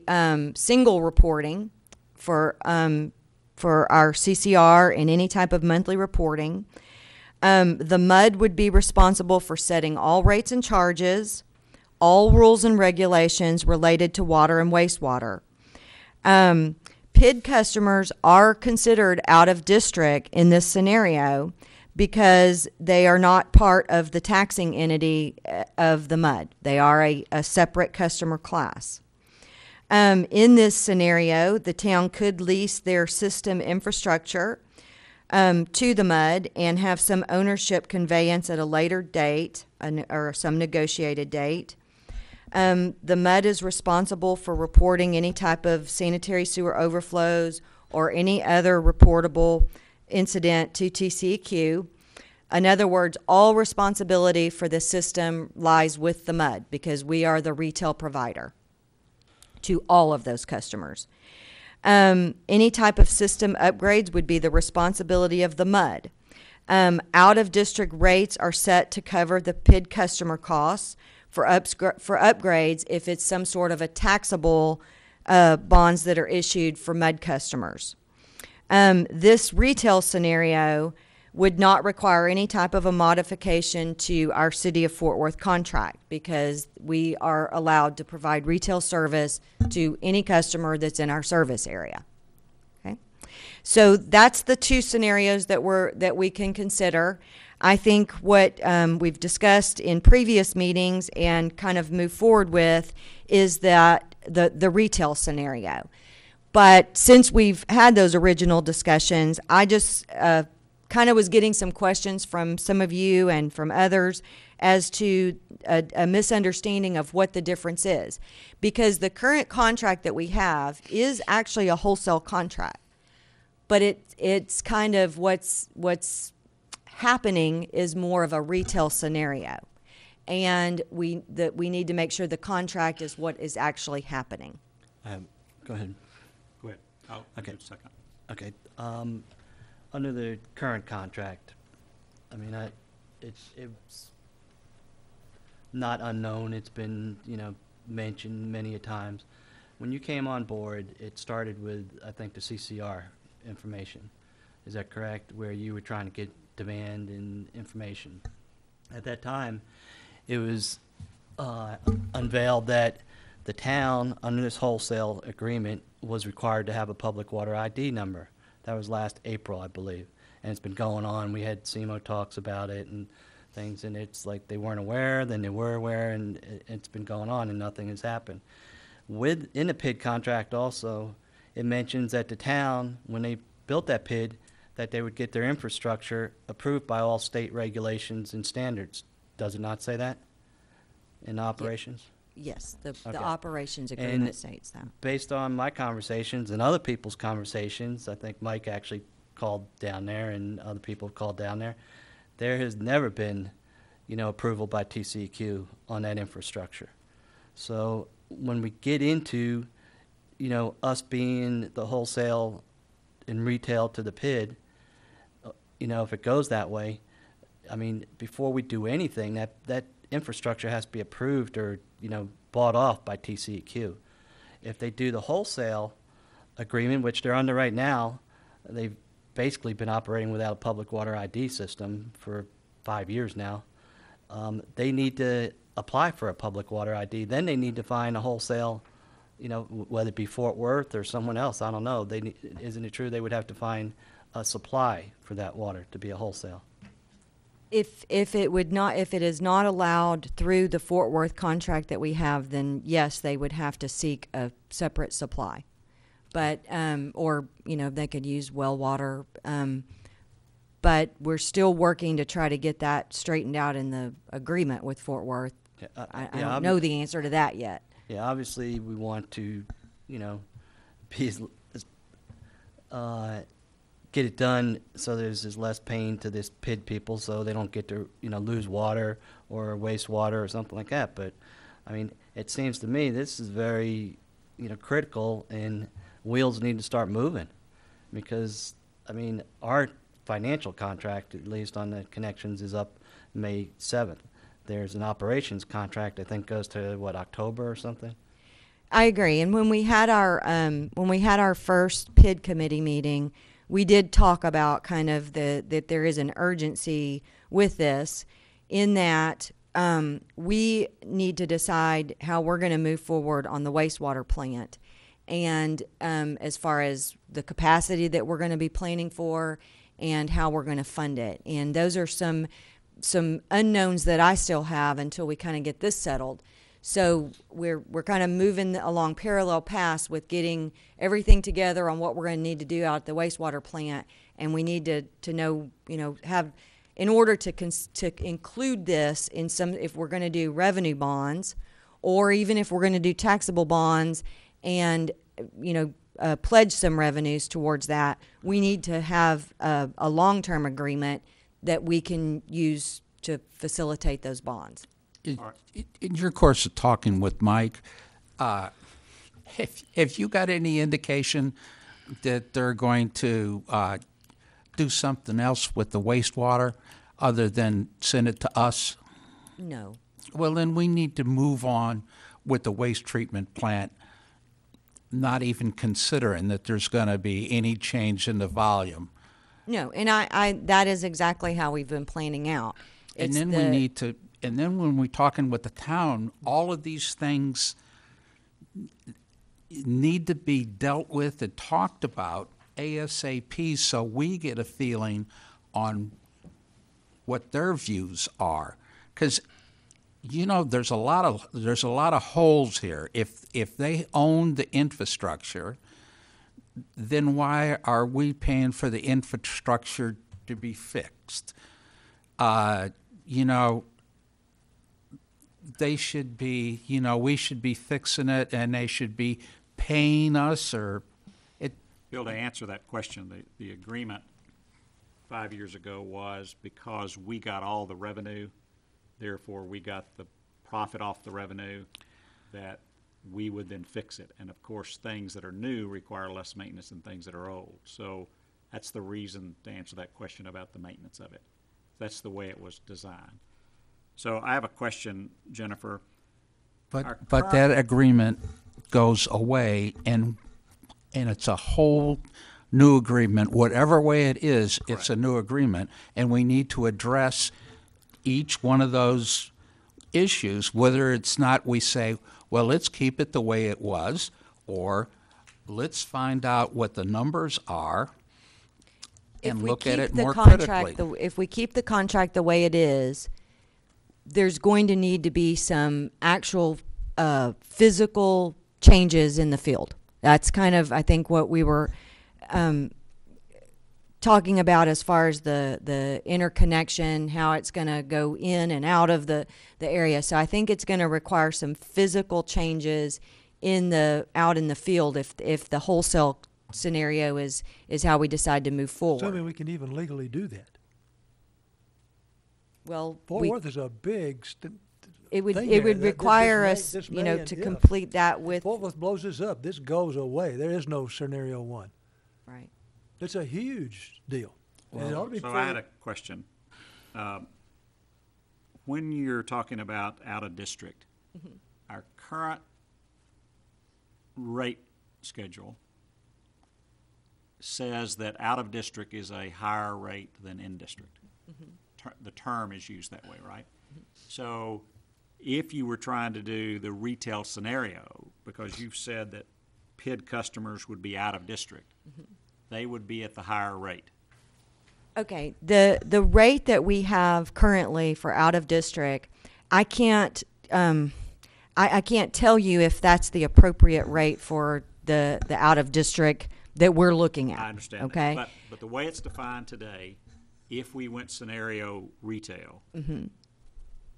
single reporting for our CCR and any type of monthly reporting. The MUD would be responsible for setting all rates and charges, all rules and regulations related to water and wastewater. PID customers are considered out of district in this scenario because they are not part of the taxing entity of the MUD. They are a separate customer class. In this scenario, the town could lease their system infrastructure to the MUD and have some ownership conveyance at a later date or some negotiated date. The MUD is responsible for reporting any type of sanitary sewer overflows or any other reportable incident to TCEQ. In other words, all responsibility for the system lies with the MUD because we are the retail provider to all of those customers. Any type of system upgrades would be the responsibility of the MUD. Out-of-district rates are set to cover the PID customer costs for upgrades if it's some sort of a taxable bonds that are issued for MUD customers. This retail scenario would not require any type of a modification to our City of Fort Worth contract because we are allowed to provide retail service to any customer that's in our service area. Okay, so that's the two scenarios that we can consider. I think what we've discussed in previous meetings and kind of move forward with is that the retail scenario. But since we've had those original discussions, I just kind of was getting some questions from some of you and from others as to a misunderstanding of what the difference is. Because the current contract that we have is actually a wholesale contract. But it's kind of what's happening is more of a retail scenario. And we need to make sure the contract is what is actually happening. Go ahead. Go ahead. I'll Okay. do a second. Okay. Under the current contract, I mean, it's not unknown. It's been, mentioned many a times. When you came on board, it started with, I think, the CCR information. Is that correct? Where you were trying to get demand and information. At that time, it was unveiled that the town, under this wholesale agreement, was required to have a public water ID number. That was last April, I believe. And it's been going on. We had SEMO talks about it and things, and it's like they weren't aware, then they were aware, and it's been going on, and nothing has happened. In the PID contract also, it mentions that the town, when they built that PID, that they would get their infrastructure approved by all state regulations and standards. Does it not say that in operations? Yes, the Okay. operations And agreement states that. Based on my conversations and other people's conversations, I think Mike actually called down there and other people have called down there, there has never been, approval by TCEQ on that infrastructure. So when we get into, us being the wholesale and retail to the PID, if it goes that way, I mean, before we do anything, that infrastructure has to be approved or, bought off by TCEQ. If they do the wholesale agreement, which they're under right now, they've basically been operating without a public water ID system for 5 years now. They need to apply for a public water ID. Then they need to find a wholesale, whether it be Fort Worth or someone else, I don't know. Isn't it true they would have to find a supply for that water to be a wholesale? If it is not allowed through the Fort Worth contract that we have, then yes, they would have to seek a separate supply. But or they could use well water. But we're still working to try to get that straightened out in the agreement with Fort Worth. Yeah, I don't know the answer to that yet. Yeah, obviously we want to, be get it done so there's less pain to this PID people so they don't get to, lose water or wastewater or something like that. But, I mean, it seems to me this is very, critical and wheels need to start moving because, I mean, our financial contract, at least on the connections, is up May 7th. There's an operations contract, I think, goes to, October or something? I agree. And when we had our first PID committee meeting, we did talk about kind of that there is an urgency with this in that we need to decide how we're going to move forward on the wastewater plant. And as far as the capacity that we're going to be planning for and how we're going to fund it. And those are some unknowns that I still have until we kind of get this settled. So we're kind of moving along parallel paths with getting everything together on what we're going to need to do out at the wastewater plant and we need to know, have, in order to include this in some, if we're going to do revenue bonds, or even if we're going to do taxable bonds and, pledge some revenues towards that, we need to have a long-term agreement that we can use to facilitate those bonds. In your course of talking with Mike, have you got any indication that they're going to do something else with the wastewater other than send it to us? No. Well, then we need to move on with the waste treatment plant, not even considering that there's going to be any change in the volume. No, and I that is exactly how we've been planning out. And It's then we need to, and then when we're talking with the town, all of these things need to be dealt with and talked about ASAP, so we get a feeling on what their views are. Because there's a lot of holes here. If they own the infrastructure, then why are we paying for the infrastructure to be fixed? They should be, we should be fixing it, and they should be paying us, or it. Bill, to answer that question, the agreement 5 years ago was because we got all the revenue, therefore we got the profit off the revenue, that we would then fix it. And of course, things that are new require less maintenance than things that are old. So that's the reason to answer that question about the maintenance of it. That's the way it was designed. So I have a question, Jennifer. But that agreement goes away, and it's a whole new agreement. Whatever way it is, it's a new agreement, and we need to address each one of those issues, whether it's not we say, well, let's keep it the way it was, or let's find out what the numbers are and look at it more critically. If we keep the contract the way it is, there's going to need to be some actual physical changes in the field. That's kind of, I think, what we were talking about as far as the interconnection, how it's going to go in and out of the area. So I think it's going to require some physical changes out in the field if the wholesale scenario is how we decide to move forward. So, I mean, we can even legally do that. Well, Fort Worth is a big it would thing there. require This us, may and to if. complete that with Fort Worth blows this up, this goes away. There is no scenario one. right. It's a huge deal. And it ought to be So fair. I had a question. When you're talking about out of district, our current rate schedule says that out of district is a higher rate than in district. The term is used that way, right? So if you were trying to do the retail scenario, because you've said that PID customers would be out of district, they would be at the higher rate. Okay, the rate that we have currently for out of district, I can't I can't tell you if that's the appropriate rate for the out of district that we're looking at. I understand Okay, that. But the way it's defined today, if we went scenario retail,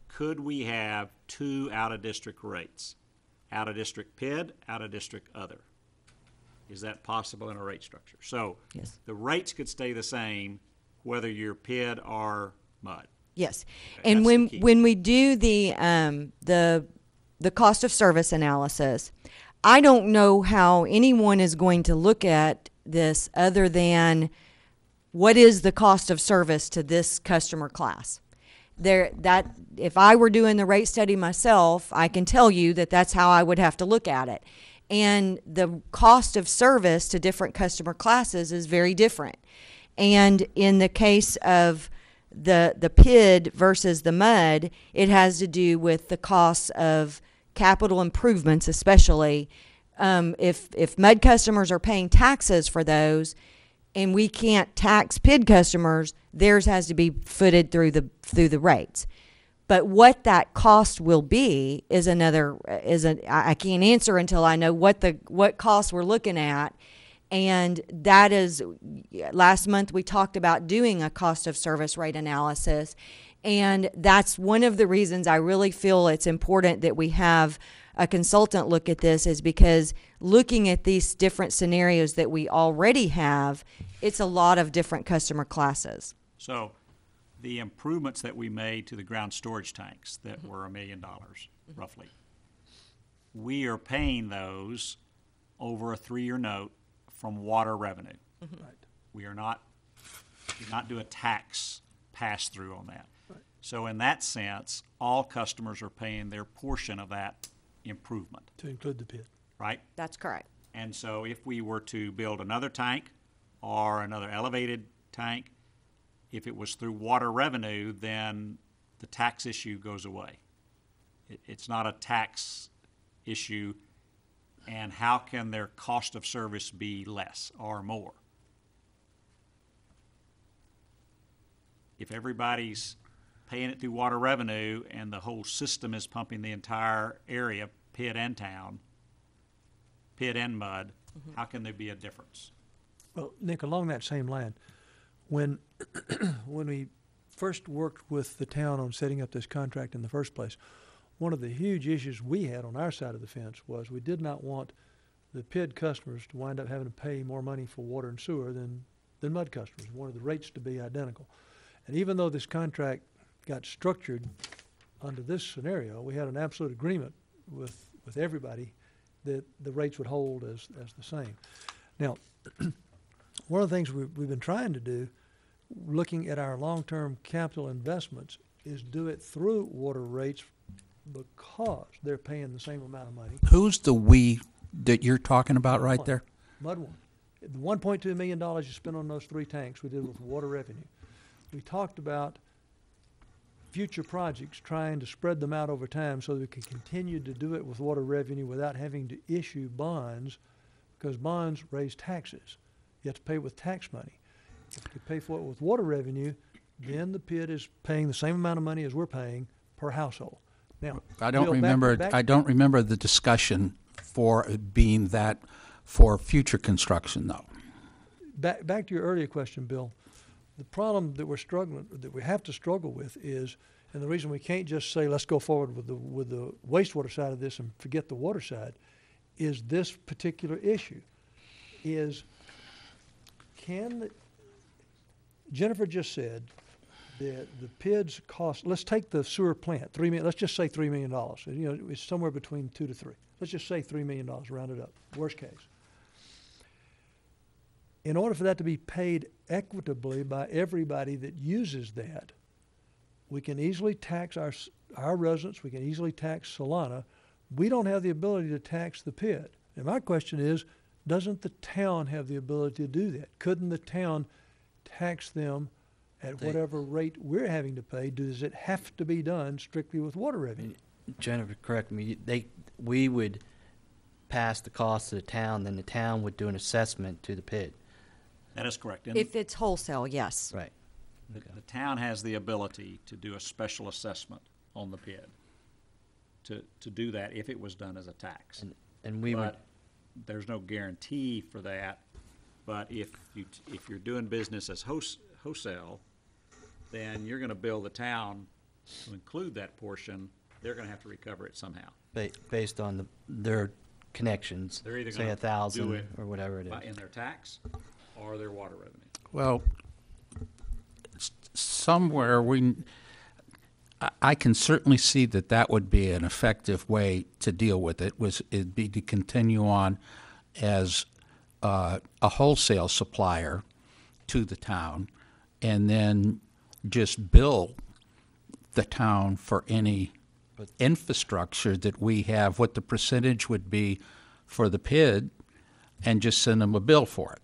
could we have two out-of-district rates? Out-of-district PID, out-of-district other. Is that possible in a rate structure? So Yes. the rates could stay the same whether you're PID or MUD. yes, Okay, and that's when the key. when we do the cost of service analysis, I don't know how anyone is going to look at this other than what is the cost of service to this customer class. That if I were doing the rate study myself, I can tell you that that's how I would have to look at it. And the cost of service to different customer classes is very different. And in the case of the PID versus the MUD, it has to do with the costs of capital improvements, especially if MUD customers are paying taxes for those, and we can't tax PID customers, theirs has to be footed through the rates. But what that cost will be I can't answer until I know what cost we're looking at, And that is, last month we talked about doing a cost of service rate analysis. And that's one of the reasons I really feel it's important that we have a consultant look at this, is because looking at these different scenarios that we already have, it's a lot of different customer classes. So the improvements that we made to the ground storage tanks that were $1 million roughly, we are paying those over a 3-year note from water revenue. Right. We are not, do not do a tax pass-through on that. So in that sense, all customers are paying their portion of that improvement, To include the pit. right? That's correct. And so if we were to build another tank or another elevated tank, if it was through water revenue, then the tax issue goes away. It's not a tax issue, and how can their cost of service be less or more? If everybody's paying it through water revenue and the whole system is pumping the entire area, pit and town, pit and mud, how can there be a difference? Well, Nick, along that same line, when when we first worked with the town on setting up this contract in the first place, one of the huge issues we had on our side of the fence was we did not want the PID customers to wind up having to pay more money for water and sewer than mud customers. We wanted the rates to be identical. And even though this contract got structured under this scenario, we had an absolute agreement with everybody that the rates would hold as the same. Now, one of the things we've been trying to do, looking at our long-term capital investments, is do it through water rates because they're paying the same amount of money. Who's the "we" that you're talking about right there? Mud One. The $1.2 million you spent on those 3 tanks we did with water revenue. We talked about future projects, trying to spread them out over time so that we can continue to do it with water revenue without having to issue bonds, because bonds raise taxes. You have to pay with tax money. If you pay for it with water revenue, then the PID is paying the same amount of money as we're paying per household. Now, I don't Bill, remember. back- I don't remember the discussion for it being that for future construction, though. Back to your earlier question, Bill. The problem that we have to struggle with is, and the reason we can't just say let's go forward with the wastewater side of this and forget the water side, is this particular issue. Jennifer just said that the PID's cost. Let's take the sewer plant, $3 million. Let's just say $3 million. You know, it's somewhere between 2 to 3. Let's just say $3 million, round it up. Worst case. In order for that to be paid equitably by everybody that uses that, we can easily tax our residents, we can easily tax Solana. We don't have the ability to tax the PID. And my question is, doesn't the town have the ability to do that? Couldn't the town tax them at whatever rate we're having to pay? Does it have to be done strictly with water revenue? Jennifer, correct me, we would pass the cost to the town, then the town would do an assessment to the PID. That is correct. And If it's wholesale, yes. Right. the town has the ability to do a special assessment on the PID, to do that if it was done as a tax. And we would, But there's no guarantee for that. But if you're doing business as wholesale, then you're going to bill the town to include that portion. They're going to have to recover it somehow. based on their connections, They're either say gonna 1,000 do it or whatever it is. in their tax or their water revenue. Well, somewhere I can certainly see that would be an effective way to deal with it. It'd be to continue on as a wholesale supplier to the town, and then just bill the town for any infrastructure that we have, what the percentage would be for the PID, and just send them a bill for it.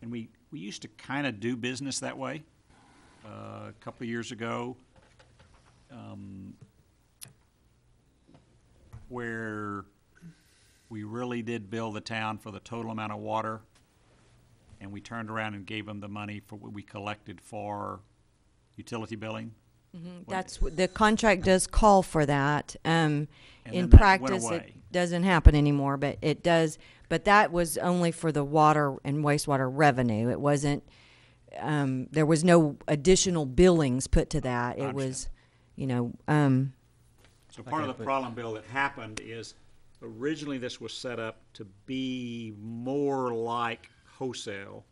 And we used to kind of do business that way a couple of years ago, where we really did bill the town for the total amount of water, and we turned around and gave them the money for what we collected for utility billing. That's the contract does call for that. And In then that went practice, it away. doesn't happen anymore, but it does. but that was only for the water and wastewater revenue. It wasn't, there was no additional billings put to that. It was, you know, So part of the problem, Bill, that happened is originally this was set up to be more like wholesale,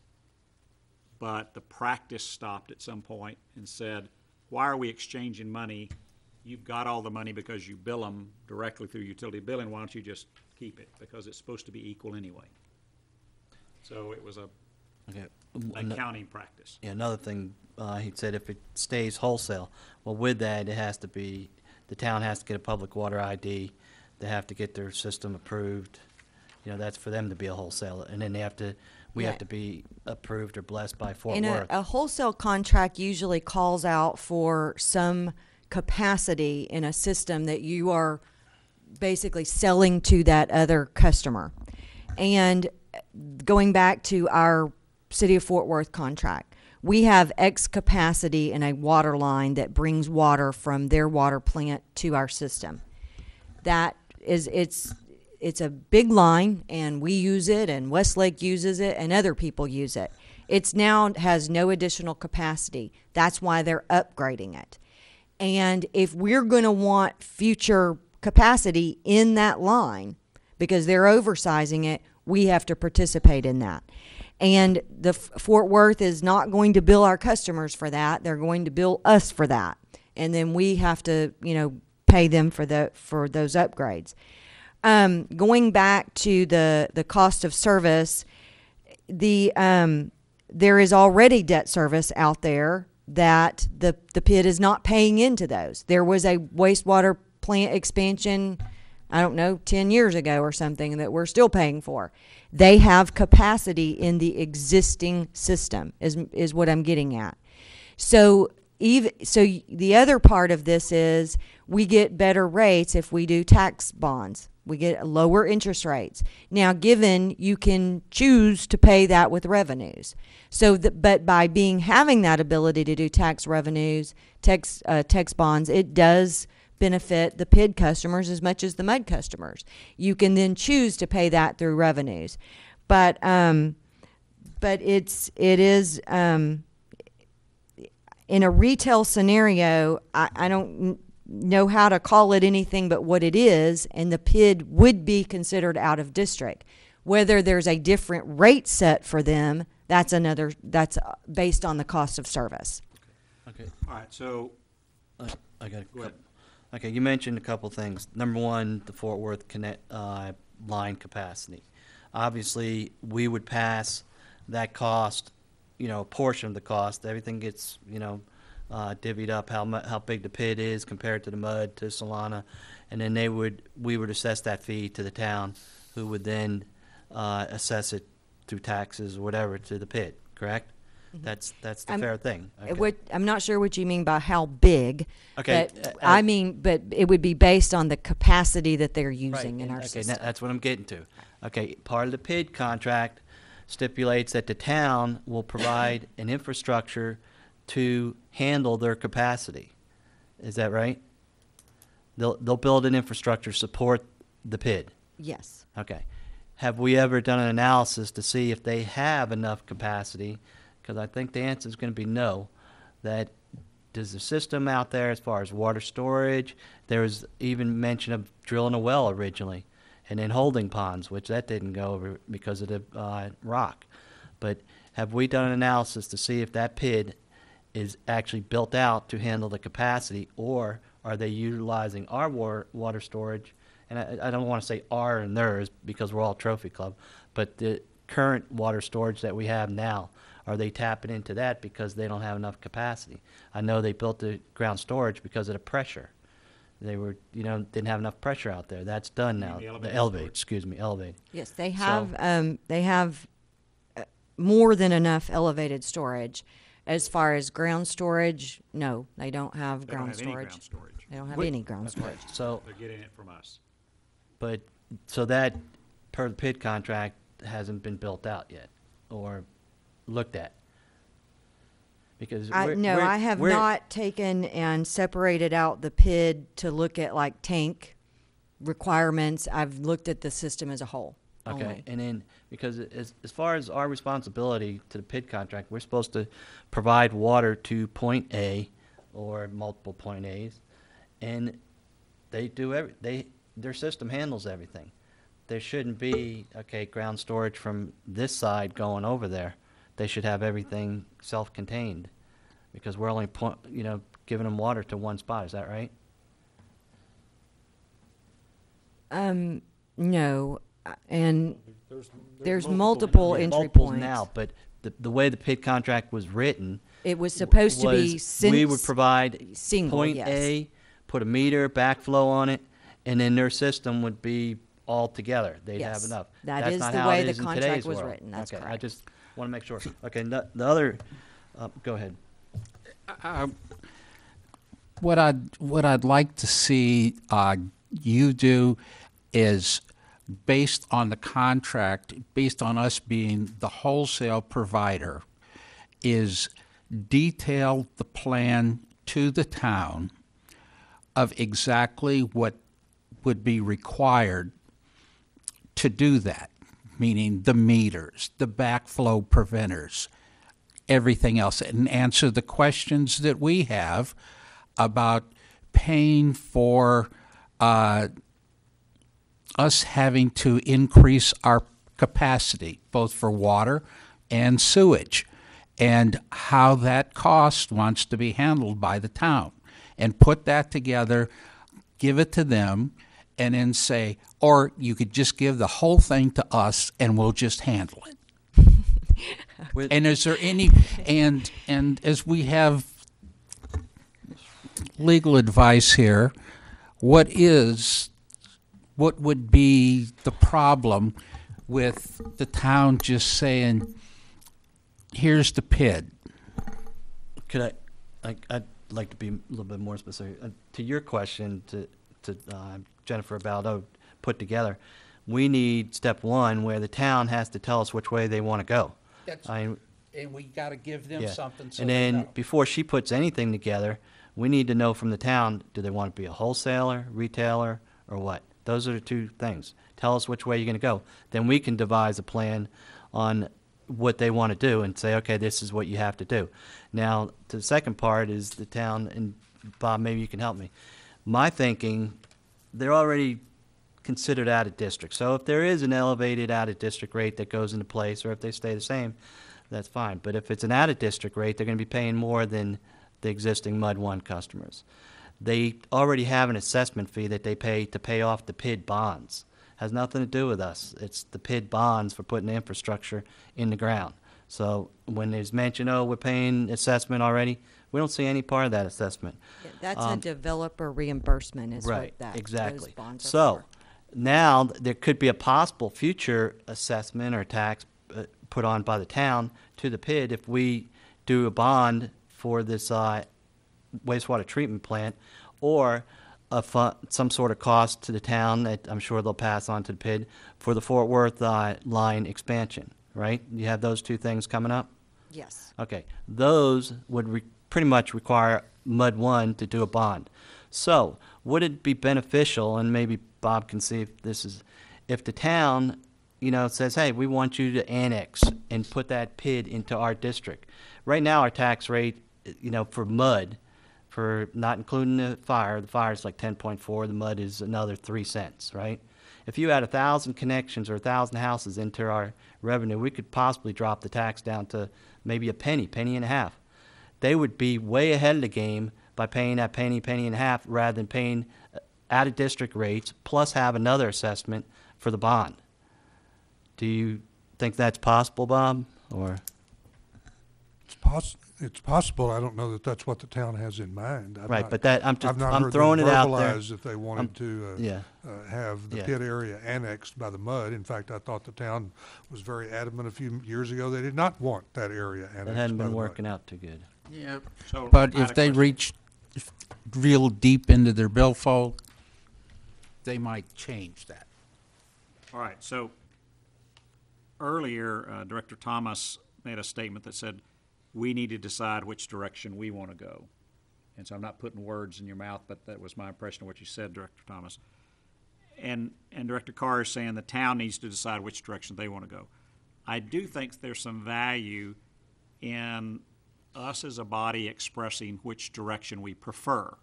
but the practice stopped at some point and said, why are we exchanging money? You've got all the money because you bill them directly through utility billing. Why don't you just keep it? Because it's supposed to be equal anyway. So it was a Okay. accounting practice. Yeah, another thing, he said if it stays wholesale, well, with that, it has to be, the town has to get a public water ID. They have to get their system approved. You know, that's for them to be a wholesaler. And then they have to, we have Yeah. to be approved or blessed by Fort and Worth. a wholesale contract usually calls out for some capacity in a system that you are basically selling to that other customer. And going back to our City of Fort Worth contract, we have X capacity in a water line that brings water from their water plant to our system. That is, it's a big line, and we use it, and Westlake uses it, and other people use it. It's now has no additional capacity. That's why they're upgrading it. And if we're going to want future capacity in that line, because they're oversizing it, we have to participate in that. And the Fort Worth is not going to bill our customers for that. They're going to bill us for that. And then we have to, you know, pay them for those upgrades. Going back to the cost of service, there is already debt service out there that the PID is not paying into those. There was a wastewater plant expansion, I don't know, 10 years ago or something that we're still paying for. They have capacity in the existing system is what I'm getting at. So the other part of this is we get better rates if we do tax bonds. We get lower interest rates. Now, given you can choose to pay that with revenues. But by having that ability to do tax revenues, tax bonds, it does benefit the PID customers as much as the MUD customers. You can then choose to pay that through revenues. But it is in a retail scenario, I don't know how to call it anything but what it is, and the PID would be considered out of district. Whether there's a different rate set for them, that's based on the cost of service. Okay, All right, so I got go ahead. Okay, you mentioned a couple things. Number one, the Fort Worth line capacity. Obviously, we would pass that cost, you know, a portion of the cost. Everything gets, you know, divvied up how big the PID is compared to the MUD, to Solana, and then we would assess that fee to the town, who would then assess it through taxes or whatever to the PID. Correct? Mm-hmm. That's the fair thing. Okay. I'm not sure what you mean by how big. Okay, But but it would be based on the capacity that they're using in our okay, system. that's what I'm getting to. Okay, part of the PID contract stipulates that the town will provide an infrastructure to handle their capacity. Is that right? They'll build an infrastructure to support the PID. Yes. Okay. Have we ever done an analysis to see if they have enough capacity? Because I think the answer is going to be no. That does the system out there, as far as water storage, there was even mention of drilling a well originally, and then holding ponds, which that didn't go over because of the rock. But have we done an analysis to see if that PID is actually built out to handle the capacity, or are they utilizing our water storage? And I don't want to say our and theirs because we're all Trophy Club, but the current water storage that we have now, are they tapping into that because they don't have enough capacity? I know they built the ground storage because of the pressure. They were, you know, didn't have enough pressure out there. That's done now. The elevated The elevate, storage. excuse me, elevate. Yes, they have more than enough elevated storage. As far as ground storage, no, they don't have They don't ground have any storage. ground storage. They don't have any ground storage. So, They're getting it from us. but, so that, per the PID contract, hasn't been built out yet or looked at? Because I have we're- not taken and separated out the PID to look at like tank requirements. I've looked at the system as a whole. Okay, only. and then, because as far as our responsibility to the PID contract, we're supposed to provide water to point A or multiple point A's, and they do their system handles everything. There shouldn't be, okay, ground storage from this side going over there. They should have everything self-contained, because we're only giving them water to one spot, is that right? No, and there's multiple entry Multiples points. now, but the way the PID contract was written, It was supposed to be we would provide single, point yes. A, put a meter, backflow on it, and then their system would be all together. They'd have Yes. enough. That That's is not the how way it the is in contract today's was world. written. That's Okay, I correct. just want to make sure. Okay, the other, go ahead. What I'd like to see you do is, based on the contract, based on us being the wholesale provider, is detail the plan to the town of exactly what would be required to do that, meaning the meters, the backflow preventers, everything else, and answer the questions that we have about paying for us having to increase our capacity, both for water and sewage, and how that cost wants to be handled by the town. And put that together, give it to them, and then say, or you could just give the whole thing to us and we'll just handle it. And is there any, and as we have legal advice here, what would be the problem with the town just saying, here's the PID? Could I'd like to be a little bit more specific. To your question, to Jennifer Baldo put together, we need step one where the town has to tell us which way they want to go. And we got to give them Yeah. something so And they then know. before she puts anything together, we need to know from the town, do they want to be a wholesaler, retailer, or what? Those are the two things. Tell us which way you're going to go. Then we can devise a plan on what they want to do and say, okay, this is what you have to do. Now, the second part is the town, and Bob, maybe you can help me. My thinking, they're already considered out of district. So if there is an elevated out of district rate that goes into place, or if they stay the same, that's fine. But if it's an out of district rate, they're going to be paying more than the existing Mud One customers. They already have an assessment fee that they pay to pay off the PID bonds. Has nothing to do with us. It's the PID bonds for putting the infrastructure in the ground. So when there's mention, oh, we're paying assessment already, we don't see any part of that assessment. Yeah, that's a developer reimbursement is Right, what that, exactly. those bonds are So for. now there could be a possible future assessment or tax put on by the town to the PID if we do a bond for this wastewater treatment plant, or some sort of cost to the town that I'm sure they'll pass on to the PID for the Fort Worth line expansion, right? You have those two things coming up? Yes. Okay, those would pretty much require Mud One to do a bond. So, would it be beneficial, and maybe Bob can see if this is, if the town, says, hey, we want you to annex and put that PID into our district. Right now, our tax rate, for mud, for not including the fire's like 10.4, the mud is another 3 cents, right? If you had 1,000 connections or 1,000 houses into our revenue, we could possibly drop the tax down to maybe a penny and a half. They would be way ahead of the game by paying that penny and a half rather than paying out-of-district rates plus have another assessment for the bond. Do you think that's possible, Bob? Or It's possible. I don't know that that's what the town has in mind. right, but that I've not I'm heard throwing them it out there. verbalize if they wanted to Yeah. have the Yeah. pit area annexed by the mud. In fact, I thought the town was very adamant a few years ago. They did not want that area annexed That hadn't by been the mud. working out too good. Yeah. So But I had if a they question. reach real deep into their billfold, they might change that. All right, so earlier, Director Thomas made a statement that said, we need to decide which direction we want to go. And so I'm not putting words in your mouth, but that was my impression of what you said, Director Thomas. and Director Carr is saying the town needs to decide which direction they want to go. I do think there's some value in us as a body expressing which direction we prefer,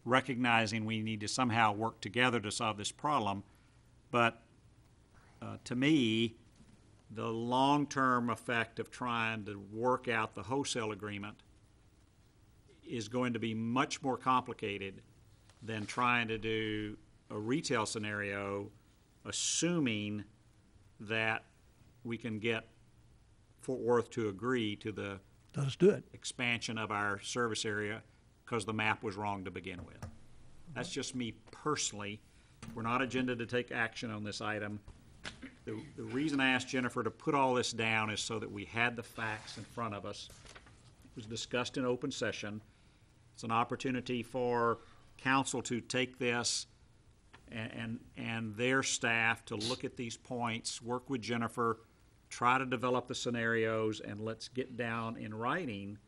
recognizing we need to somehow work together to solve this problem. But to me, the long-term effect of trying to work out the wholesale agreement is going to be much more complicated than trying to do a retail scenario, assuming that we can get Fort Worth to agree to the Let's do it. expansion of our service area because the map was wrong to begin with. That's just me personally. We're not agenda to take action on this item. The reason I asked Jennifer to put all this down is so that we had the facts in front of us. It was discussed in open session. It's an opportunity for council to take this and their staff to look at these points, work with Jennifer, try to develop the scenarios, and let's get down in writing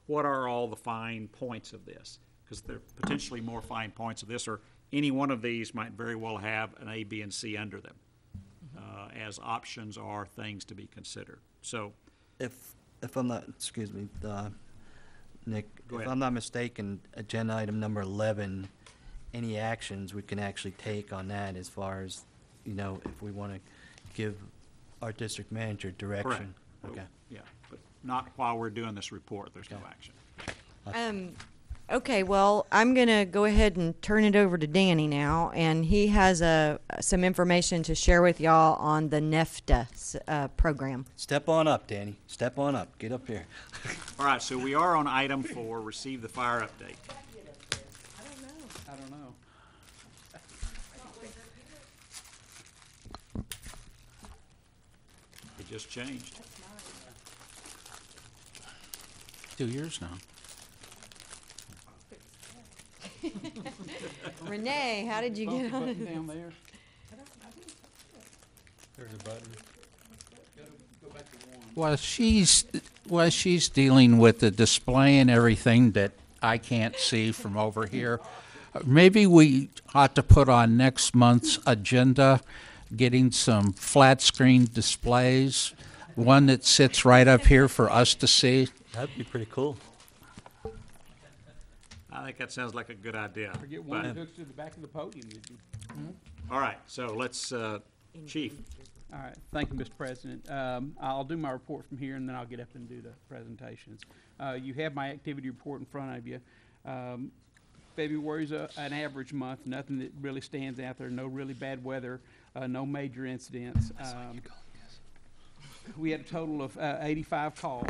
what are all the fine points of this. Because there are potentially more fine points of this, or any one of these might very well have an A, B, and C under them, as options are things to be considered. So, If I'm not, excuse me, Nick, Go if ahead. I'm not mistaken, agenda item number 11, any actions we can actually take on that as far as, if we want to give our district manager direction? correct. Okay. Yeah, but not while we're doing this report, there's no Okay. action. Okay, well, I'm going to go ahead and turn it over to Danny now, and he has some information to share with y'all on the NEFTA program. Step on up, Danny. Step on up. Get up here. All right, so we are on item 4, receive the fire update. I don't know. It just changed. 2 years now. Renee, how did you get on it? Down there. There's a button. While she's dealing with the display and everything that I can't see from over here, maybe we ought to put on next month's agenda, getting some flat screen displays, one that sits right up here for us to see. That'd be pretty cool. I think that sounds like a good idea. Or get one but- that hooks to the back of the podium. All right, so let's, Chief, All right, thank you, Mr. President. I'll do my report from here, and then I'll get up and do the presentations. You have my activity report in front of you. February's an average month, nothing that really stands out there, no really bad weather, no major incidents. We had a total of 85 calls,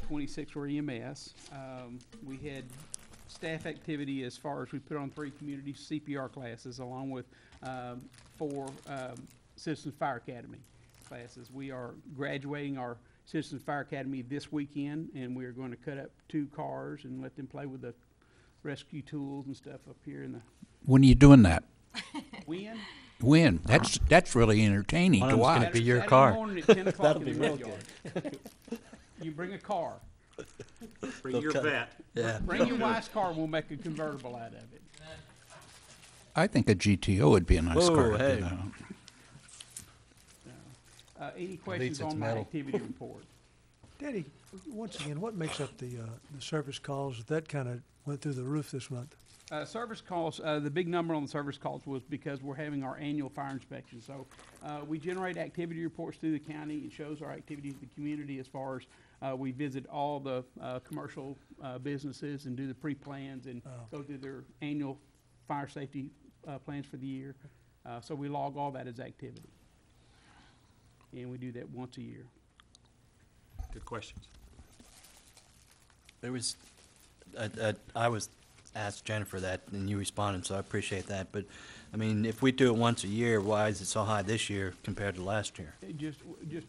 26 were EMS. We had staff activity as far as we put on 3 community CPR classes along with 4 Citizen Fire Academy classes. We are graduating our Citizen Fire Academy this weekend, and we are going to cut up 2 cars and let them play with the rescue tools and stuff up here in the When are you doing that? wind. When? That's really entertaining One to of them's gonna watch. be your Saturday car. morning at 10 o'clock That'll in the be real backyard. You bring a car. bring your Okay. vet. Yeah. Bring your wife's car, and we'll make a convertible out of it. I think a GTO would be a nice Whoa, car to hey. do that. Any questions it's on my metal. activity report? Danny, once again, what makes up the service calls? That kind of went through the roof this month. Service calls, the big number on the service calls was because we're having our annual fire inspection. So we generate activity reports through the county. It shows our activities in the community as far as we visit all the commercial businesses and do the pre-plans and go through their annual fire safety plans for the year. So we log all that as activity. And we do that once a year. Good questions. There was, I was asked Jennifer that, and you responded, so I appreciate that. But, I mean, if we do it once a year, why is it so high this year compared to last year? Just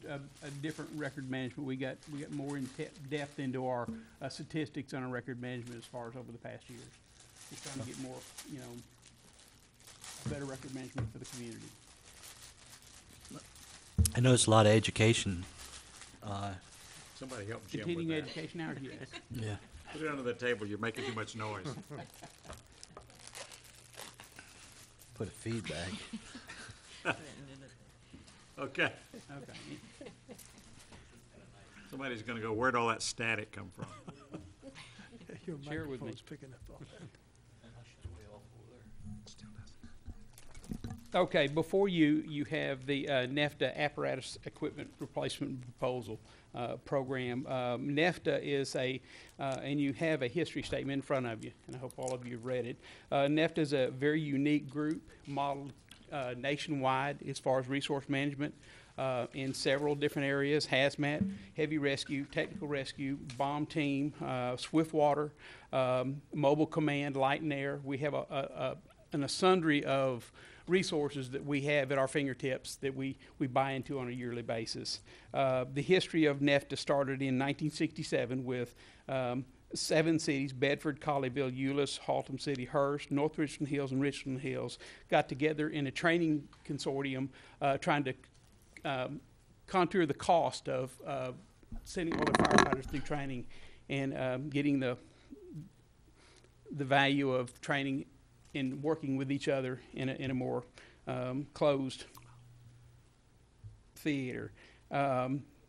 a different record management. We got more in depth into our statistics on our record management as far as over the past years. Just trying to get more, better record management for the community. I noticed a lot of education. Somebody help Jim with Continuing that. education hours, yes. Yeah. Put it under the table, you're making too much noise. Put a feedback. Okay. Okay. Somebody's gonna go, where'd all that static come from? Your Share it with me. microphone's picking up all that. Okay, before you, you have the NEFTA apparatus equipment replacement proposal program. NEFTA is and you have a history statement in front of you, and I hope all of you have read it. NEFTA is a very unique group modeled nationwide as far as resource management in several different areas: hazmat, heavy rescue, technical rescue, bomb team, swift water, mobile command, light and air. We have an sundry of resources that we have at our fingertips that we buy into on a yearly basis. The history of NEFTA started in 1967 with 7 cities: Bedford, Colleyville, Euless, Haltom City, Hearst, North Richland Hills, and Richland Hills, got together in a training consortium trying to contour the cost of sending all the firefighters through training and getting the value of training in working with each other in a more closed theater.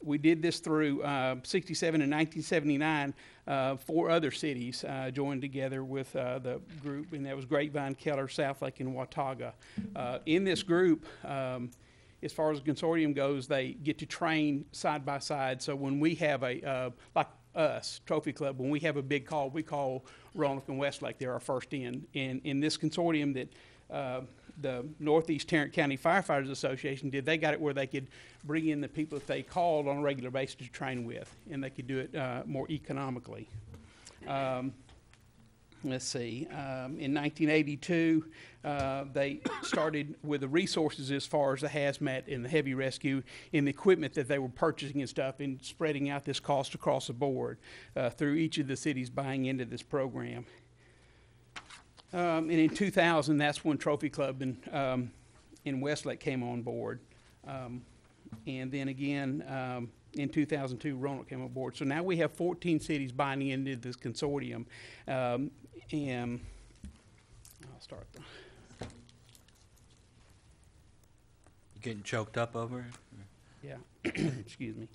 We did this through 67 and 1979. 4 other cities joined together with the group, and that was Grapevine, Keller, Southlake, and Watauga. In this group, as far as the consortium goes, they get to train side by side. So when we have like us, Trophy Club, when we have a big call, we call Roanoke and Westlake. They're our first in. And in this consortium that the Northeast Tarrant County Firefighters Association did, they got it where they could bring in the people that they called on a regular basis to train with, and they could do it more economically. Let's see, in 1982, they started with the resources as far as the hazmat and the heavy rescue and the equipment that they were purchasing and stuff, and spreading out this cost across the board through each of the cities buying into this program. And in 2000, that's when Trophy Club in Westlake came on board. And then again, in 2002, Roanoke came on board. So now we have 14 cities buying into this consortium. And I'll start. You getting choked up over it? Yeah, excuse me.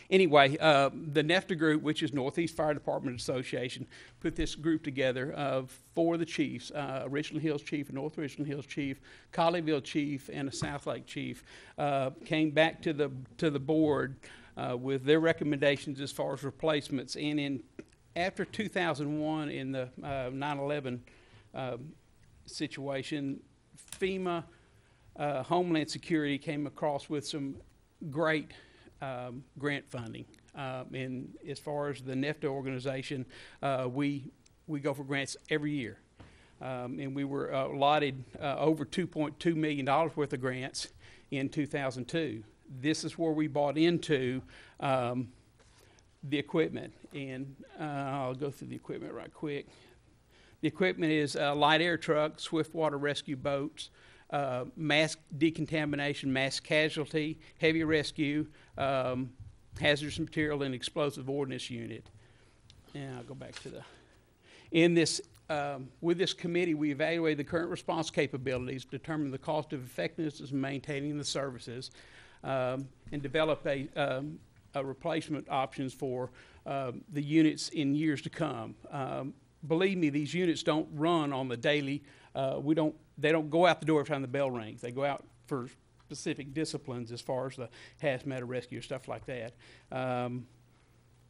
Anyway, the NEFTA group, which is Northeast Fire Department Association, put this group together of 4 of the chiefs: Richland Hills chief, a North Richland Hills chief, Colleyville chief, and a Southlake chief. Came back to the board with their recommendations as far as replacements. And after 2001, in the 9/11 situation, FEMA, Homeland Security came across with some great grant funding. And as far as the NEFTA organization, we go for grants every year. And we were allotted over $2.2 million worth of grants in 2002. This is where we bought into the equipment. And I'll go through the equipment right quick. The equipment is a light air truck, swift water rescue boats, mass decontamination, mass casualty, heavy rescue, hazardous material and explosive ordnance unit. And I'll go back to with this committee, we evaluated the current response capabilities, determined the cost of effectiveness of maintaining the services, and developed a replacement options for the units in years to come. Believe me, these units don't run on the daily. They don't go out the door every time the bell rings. They go out for specific disciplines as far as the hazmat or rescue, stuff like that. And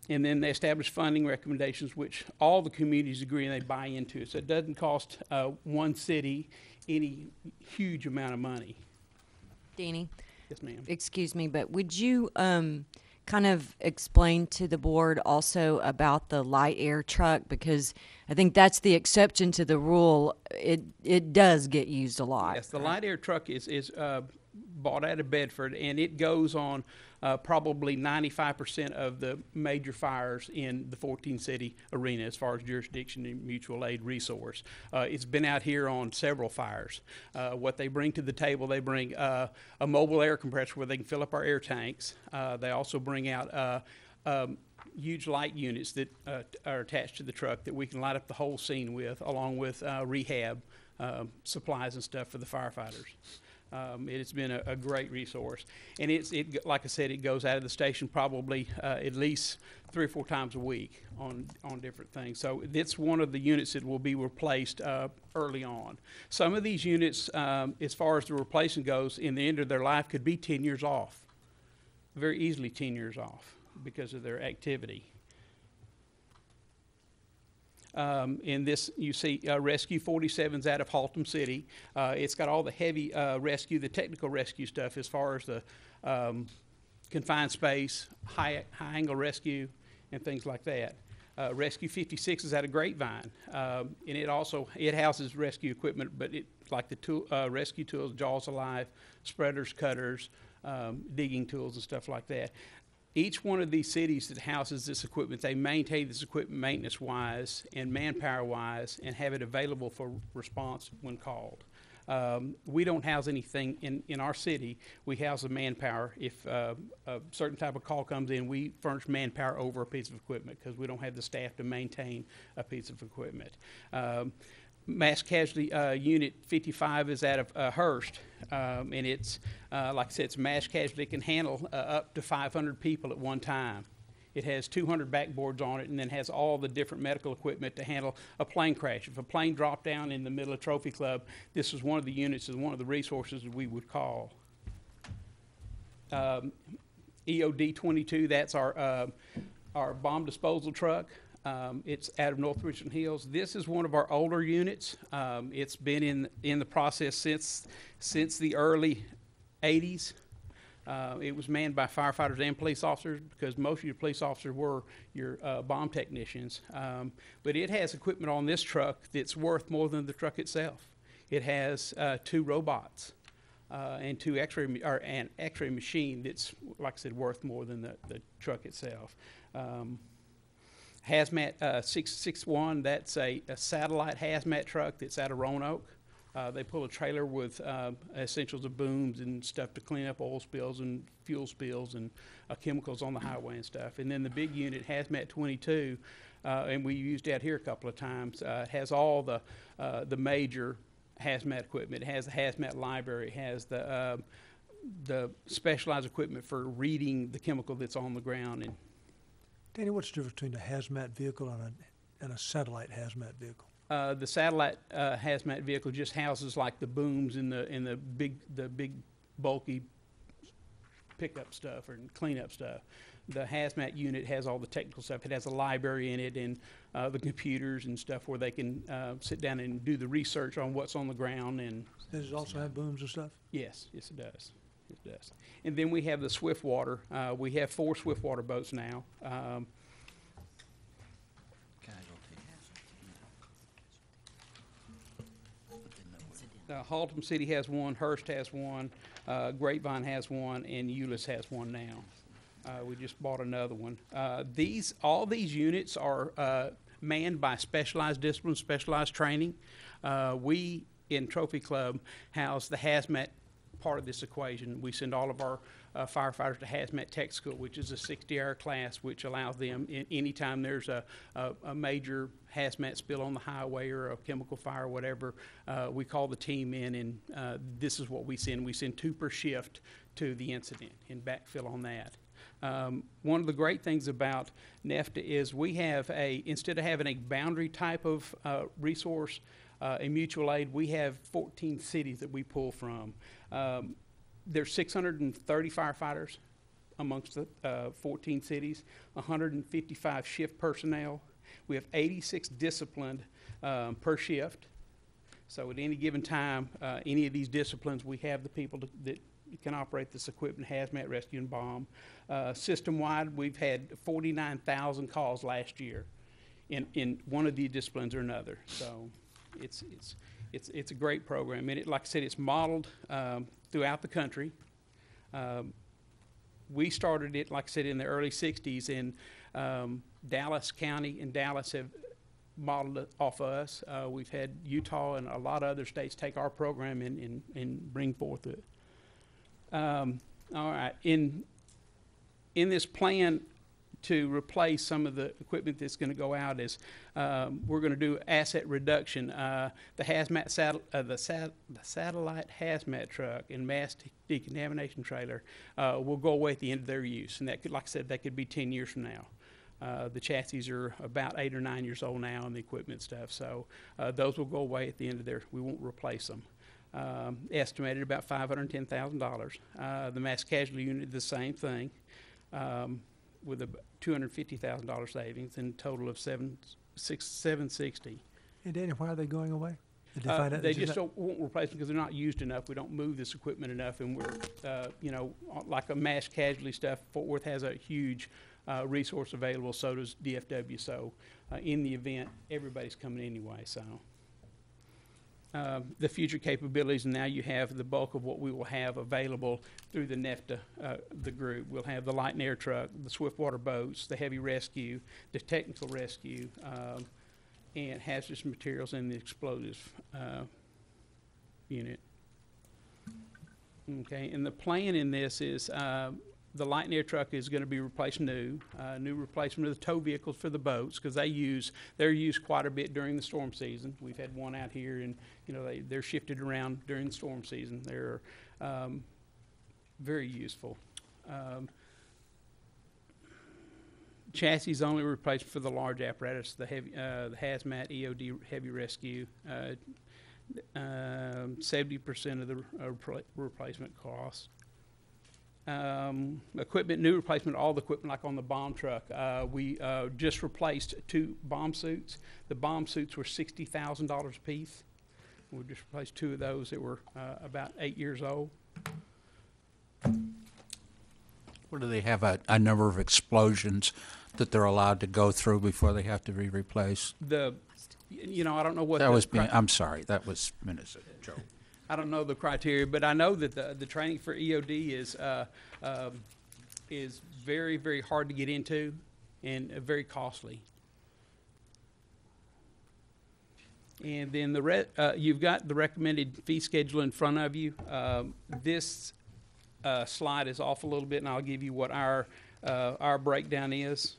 then they establish funding recommendations, which all the communities agree and they buy into. So it doesn't cost one city any huge amount of money. Deanie, Yes, ma'am. excuse me, but would you kind of explain to the board also about the light air truck? Because I think that's the exception to the rule. It does get used a lot. Yes, the light air truck is bought out of Bedford, and it goes on probably 95% of the major fires in the 14-city arena as far as jurisdiction and mutual aid resource. It's been out here on several fires. What they bring to the table, they bring a mobile air compressor where they can fill up our air tanks. They also bring out huge light units that are attached to the truck that we can light up the whole scene with, along with rehab supplies and stuff for the firefighters. It has been a great resource, and like I said, it goes out of the station probably at least 3 or 4 times a week on different things. So it's one of the units that will be replaced early on. Some of these units, as far as the replacement goes, in the end of their life, could be 10 years off, very easily 10 years off because of their activity. In this, you see Rescue 47's out of Haltom City. It's got all the heavy rescue, the technical rescue stuff as far as the confined space, high angle rescue, and things like that. Rescue 56 is out of Grapevine, and it houses rescue equipment, but like the rescue tools, Jaws Alive, spreaders, cutters, digging tools, and stuff like that. Each one of these cities that houses this equipment, they maintain this equipment maintenance-wise and manpower-wise and have it available for response when called. We don't house anything in our city. We house the manpower. If a certain type of call comes in, we furnish manpower over a piece of equipment because we don't have the staff to maintain a piece of equipment. Mass Casualty Unit 55 is out of Hearst, and it's, like I said, it's mass casualty. It can handle up to 500 people at one time. It has 200 backboards on it, and then has all the different medical equipment to handle a plane crash. If a plane dropped down in the middle of Trophy Club, this is one of the units and one of the resources that we would call. EOD 22, that's our bomb disposal truck. It's out of North Richland Hills. This is one of our older units. It's been in the process since the early 80s. It was manned by firefighters and police officers because most of your police officers were your bomb technicians. But it has equipment on this truck that's worth more than the truck itself. It has 2 robots and an X-ray machine that's, like I said, worth more than the truck itself. Hazmat 661, that's a satellite hazmat truck that's out of Roanoke. They pull a trailer with essentials of booms and stuff to clean up oil spills and fuel spills and chemicals on the highway and stuff. And then the big unit, Hazmat 22, and we used out here a couple of times, has all the major hazmat equipment. It has the hazmat library, it has the specialized equipment for reading the chemical that's on the ground. And Danny, what's the difference between a hazmat vehicle and a satellite hazmat vehicle? The satellite hazmat vehicle just houses like the booms and the big bulky pickup stuff or cleanup stuff. The hazmat unit has all the technical stuff. It has a library in it and the computers and stuff where they can sit down and do the research on what's on the ground. And Does it also have booms and stuff? yes, it does. It does. And then we have the Swiftwater. We have 4 Swiftwater boats now. Haltom City has 1, Hearst has 1, Grapevine has 1, and Euless has 1 now. We just bought another one. All these units are manned by specialized disciplines, specialized training. We in Trophy Club house the hazmat part of this equation. We send all of our firefighters to Hazmat Tech School, which is a 60-hour class, which allows them, anytime there's a major hazmat spill on the highway or a chemical fire or whatever, we call the team in, and this is what we send. We send 2 per shift to the incident and backfill on that. One of the great things about NEFTA is we have instead of having a boundary type of resource, a mutual aid, we have 14 cities that we pull from. There's 630 firefighters amongst the 14 cities, 155 shift personnel. We have 86 disciplined per shift. So at any given time, any of these disciplines, we have the people that can operate this equipment, hazmat, rescue, and bomb. System-wide, we've had 49,000 calls last year in one of these disciplines or another. So it's a great program. And like I said, it's modeled throughout the country. We started it, like I said, in the early 60s, and Dallas County and Dallas have modeled it off us. We've had Utah and a lot of other states take our program and bring forth it. All right. In this plan to replace some of the equipment that's going to go out is we're going to do asset reduction. The satellite hazmat truck and mass decontamination trailer will go away at the end of their use, and that could, like I said, that could be 10 years from now. The chassis are about 8 or 9 years old now, and the equipment stuff. So those will go away at the end of their. We won't replace them. Estimated about $510,000. The mass casualty unit, the same thing, with a $250,000 savings, and a total of $760,000. And Danny, why are they going away? Did they find out? They just won't replace them because they're not used enough. We don't move this equipment enough, and we're, like a mass casualty stuff, Fort Worth has a huge resource available, so does DFW. So in the event, everybody's coming anyway, so. The future capabilities, and now you have the bulk of what we will have available through the NEFTA, the group. We'll have the light and air truck, the swiftwater boats, the heavy rescue, the technical rescue, and hazardous materials and the explosives unit. Okay, and the plan in this is the light and air truck is going to be replaced new replacement of the tow vehicles for the boats, because they're used quite a bit during the storm season. We've had one out here, and they're shifted around during the storm season. They're very useful. Chassis only replacement for the large apparatus, the heavy, the hazmat, EOD, heavy rescue. 70% of the replacement cost. Equipment, new replacement, all the equipment like on the bomb truck. We just replaced 2 bomb suits. The bomb suits were $60,000 a piece. We just replaced 2 of those that were about 8 years old. What do they have, a number of explosions that they're allowed to go through before they have to be replaced? I don't know what That was me, I'm sorry, that was minutes ago, Joe. I don't know the criteria, but I know that the training for EOD is very, very hard to get into and very costly. And then you've got the recommended fee schedule in front of you. This slide is off a little bit, and I'll give you what our breakdown is.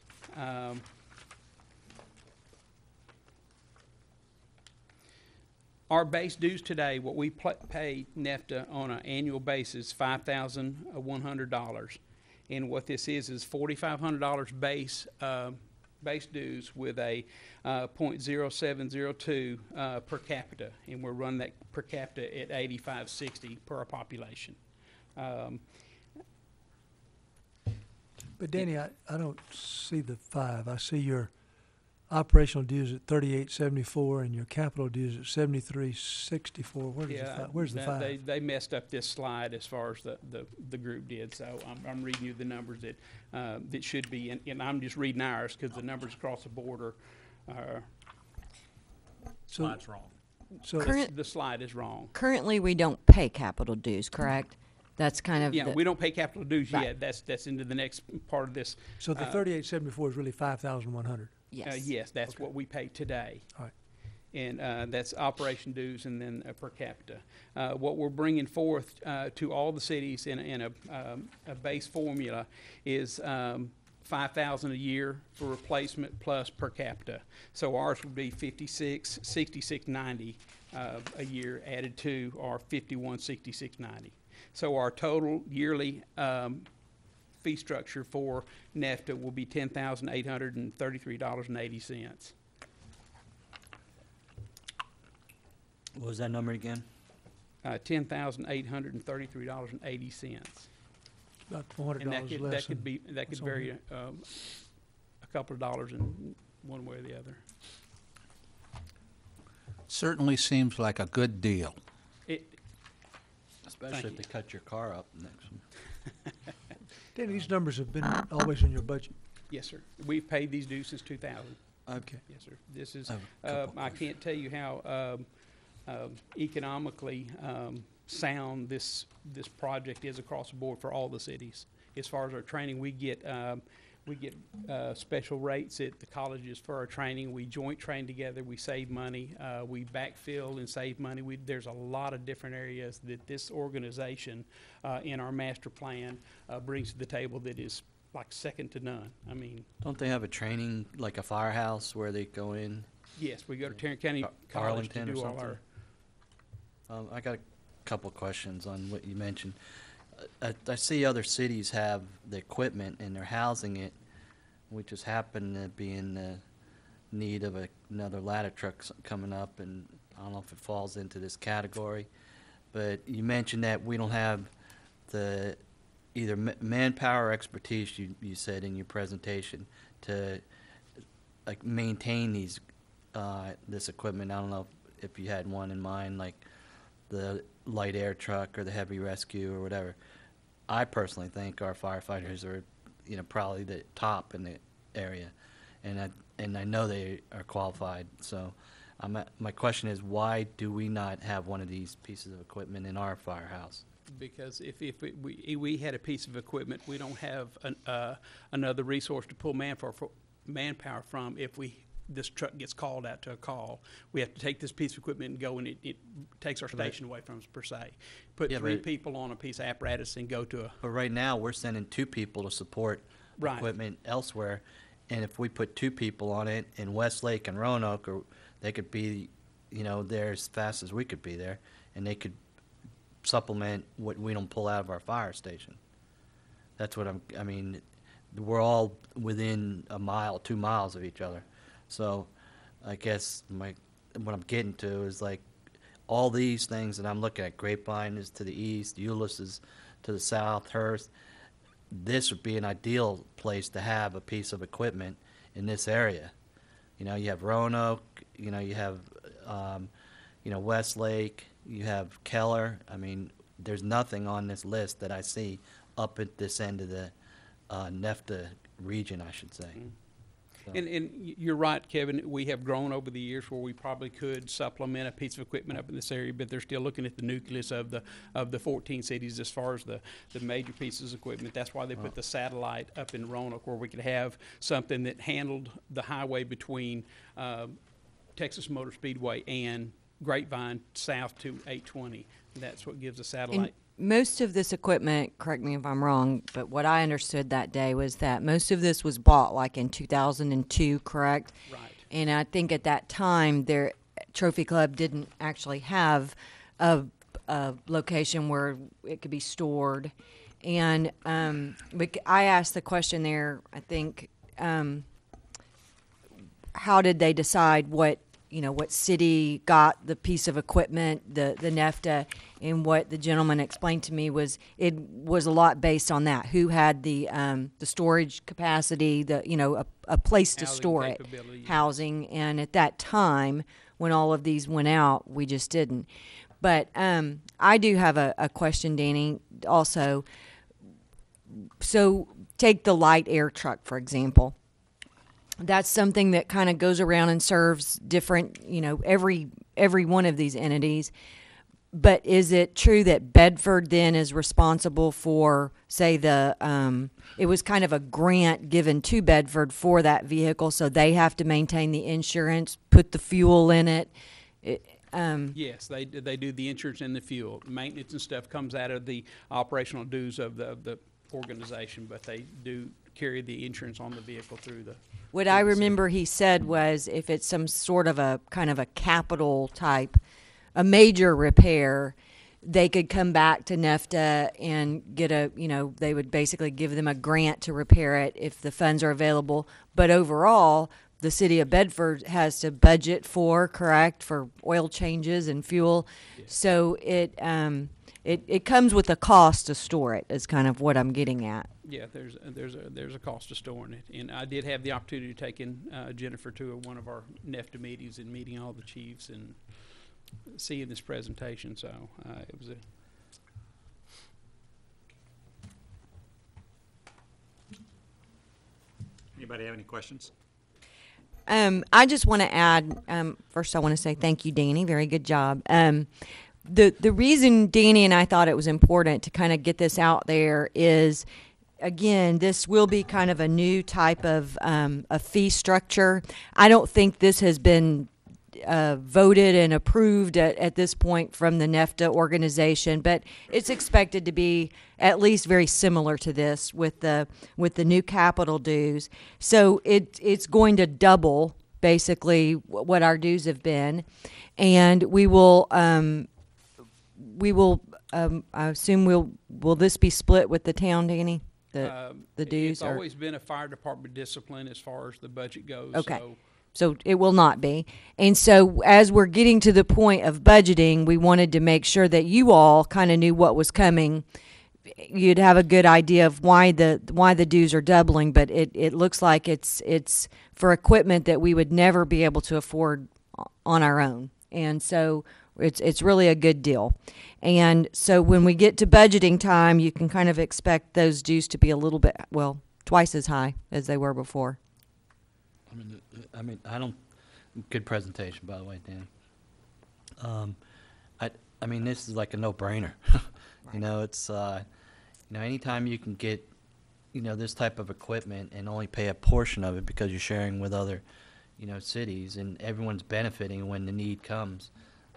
Our base dues today, what we pay NEFTA on an annual basis, $5,100. And what this is $4,500 base dues with a 0.0702 per capita. And we're running that per capita at $85.60 per our population. But Danny, I don't see the 5. I see your operational dues at $38.74 and your capital dues at $73.64. Where's the 5? They messed up this slide as far as the group did. So I'm reading you the numbers that should be, and I'm just reading ours because the numbers across the board are. Slide's wrong. So The slide is wrong. Currently, we don't pay capital dues, correct? That's kind of Yeah, we don't pay capital dues Right. yet. That's into the next part of this. So the $38.74 is really $5,100. yes. Yes, that's what we pay today. All right. And that's operation dues and then per capita. What we're bringing forth to all the cities in a base formula is $5,000 a year for replacement plus per capita. So ours would be $66.90 a year added to our $51.66.90. So our total yearly fee structure for NEFTA will be $10,833.80. What was that number again? $10,833.80. About $400 And less. that could vary a couple of dollars in one way or the other. Certainly seems like a good deal. Especially if you. they cut your car up next one. Danny, these numbers have been always in your budget. Yes, sir. We've paid these dues since 2000. Okay. Yes, sir. This is, I have a couple I can't tell you how economically sound this project is across the board for all the cities. As far as our training, we get special rates at the colleges for our training. We joint train together. We save money. We backfill and save money. There's a lot of different areas that this organization in our master plan brings to the table that is like second to none. I mean, Don't they have a training, like a firehouse, where they go in? yes, we go to Tarrant County College to Arlington or do all something? our, I got a couple questions on what you mentioned. I see other cities have the equipment and they're housing it. We just happen to be in the need of another ladder truck coming up, and I don't know if it falls into this category. But you mentioned that we don't have the either manpower or expertise, you said in your presentation, to like maintain these this equipment. I don't know if you had one in mind, like the light air truck or the heavy rescue or whatever. I personally think our firefighters are, probably the top in the area, and I know they are qualified. So, my question is, why do we not have one of these pieces of equipment in our firehouse? because if we had a piece of equipment, we don't have another resource to pull manpower from if this truck gets called out to a call. We have to take this piece of equipment and go, and it takes our station away from us, per se. Put Yeah, three but- people on a piece of apparatus and go to a, But right now, we're sending 2 people to support Right. equipment elsewhere, and if we put 2 people on it in Westlake and Roanoke, or they could be, there as fast as we could be there, and they could supplement what we don't pull out of our fire station. That's what I mean, we're all within a mile, 2 miles of each other. So I guess what I'm getting to is like all these things that I'm looking at, Grapevine is to the east, Euless is to the south, Hearst. This would be an ideal place to have a piece of equipment in this area. You have Roanoke, you have, Westlake, you have Keller. I mean, there's nothing on this list that I see up at this end of the NEFTA region, I should say. So- and you're right, Kevin, we have grown over the years where we probably could supplement a piece of equipment up in this area, but they're still looking at the nucleus of the 14 cities as far as the major pieces of equipment. That's why they put the satellite up in Roanoke, where we could have something that handled the highway between Texas Motor Speedway and Grapevine south to 820. That's what gives a satellite. Most of this equipment, correct me if I'm wrong, but what I understood that day was that most of this was bought like in 2002, correct? Right. And I think at that time, their Trophy Club didn't actually have a location where it could be stored. And I asked the question there, I think, how did they decide what city got the piece of equipment, the NEFTA, and what the gentleman explained to me was it was a lot based on that. Who had the storage capacity, a place to Housing store it, capability. housing. And at that time, when all of these went out, we just didn't. But I do have a question, Danny, also. So take the light air truck, for example. That's something that kind of goes around and serves different, every one of these entities. But is it true that Bedford then is responsible for, say, it was kind of a grant given to Bedford for that vehicle, so they have to maintain the insurance, put the fuel in it? Yes, they do the insurance and the fuel. Maintenance and stuff comes out of the operational dues of the organization, but they do carry the insurance on the vehicle through the. What I remember he said was if it's some sort of a kind of a capital type, a major repair, they could come back to NEFTA and get they would basically give them a grant to repair it if the funds are available. But overall, the city of Bedford has to budget for oil changes and fuel. Yes. So it comes with a cost to store it, is kind of what I'm getting at. Yeah, there's a cost to storing it, and I did have the opportunity to take in Jennifer to one of our NEFTA meetings and meeting all the chiefs and seeing this presentation. So it was Anybody have any questions? I just want to add, first I want to say thank you, Danny. Very good job. The reason Danny and I thought it was important to kind of get this out there is, again, this will be kind of a new type of a fee structure. I don't think this has been voted and approved at this point from the NEFTA organization, but it's expected to be at least very similar to this with the new capital dues. So it's going to double basically what our dues have been, and we will I assume will this be split with the town, Danny? The dues? It's always been a fire department discipline as far as the budget goes. Okay. So So it will not be. And so as we're getting to the point of budgeting, we wanted to make sure that you all kind of knew what was coming. You'd have a good idea of why the dues are doubling, but it looks like it's for equipment that we would never be able to afford on our own. And so it's really a good deal. And so when we get to budgeting time, you can kind of expect those dues to be a little bit, well, twice as high as they were before. Good presentation, by the way, Dan. I mean, this is like a no-brainer. You know, it's, anytime you can get, this type of equipment and only pay a portion of it because you're sharing with other, cities, and everyone's benefiting when the need comes.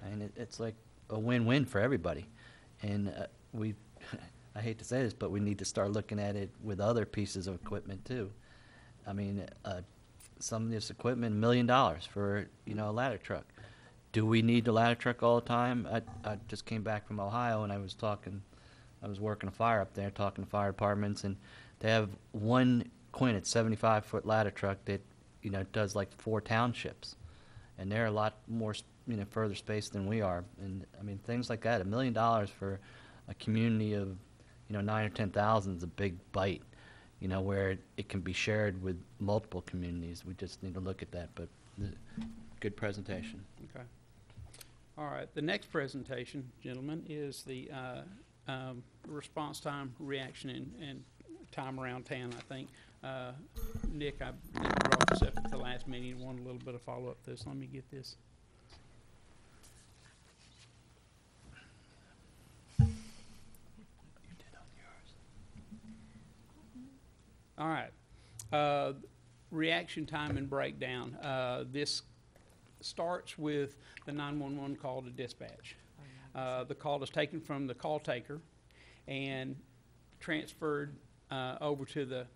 And it's like a win-win for everybody. And I hate to say this, but we need to start looking at it with other pieces of equipment too. I mean, some of this equipment, $1 million for, a ladder truck. Do we need the ladder truck all the time? I just came back from Ohio, and I was working a fire up there, talking to fire departments, and they have one Quint, 75-foot ladder truck that, does like 4 townships. And they're a lot more, further spaced than we are. And, I mean, things like that, $1 million for a community of, 9 or 10,000 is a big bite, where it can be shared with multiple communities. We just need to look at that, but good presentation. Okay. All right. The next presentation, gentlemen, is the response time, reaction, and time around town, I think. Nick, I brought this up at the last meeting and wanted a little bit of follow-up to this. Let me get this. All right. Reaction time and breakdown. This starts with the 911 call to dispatch. The call is taken from the call taker and transferred over to the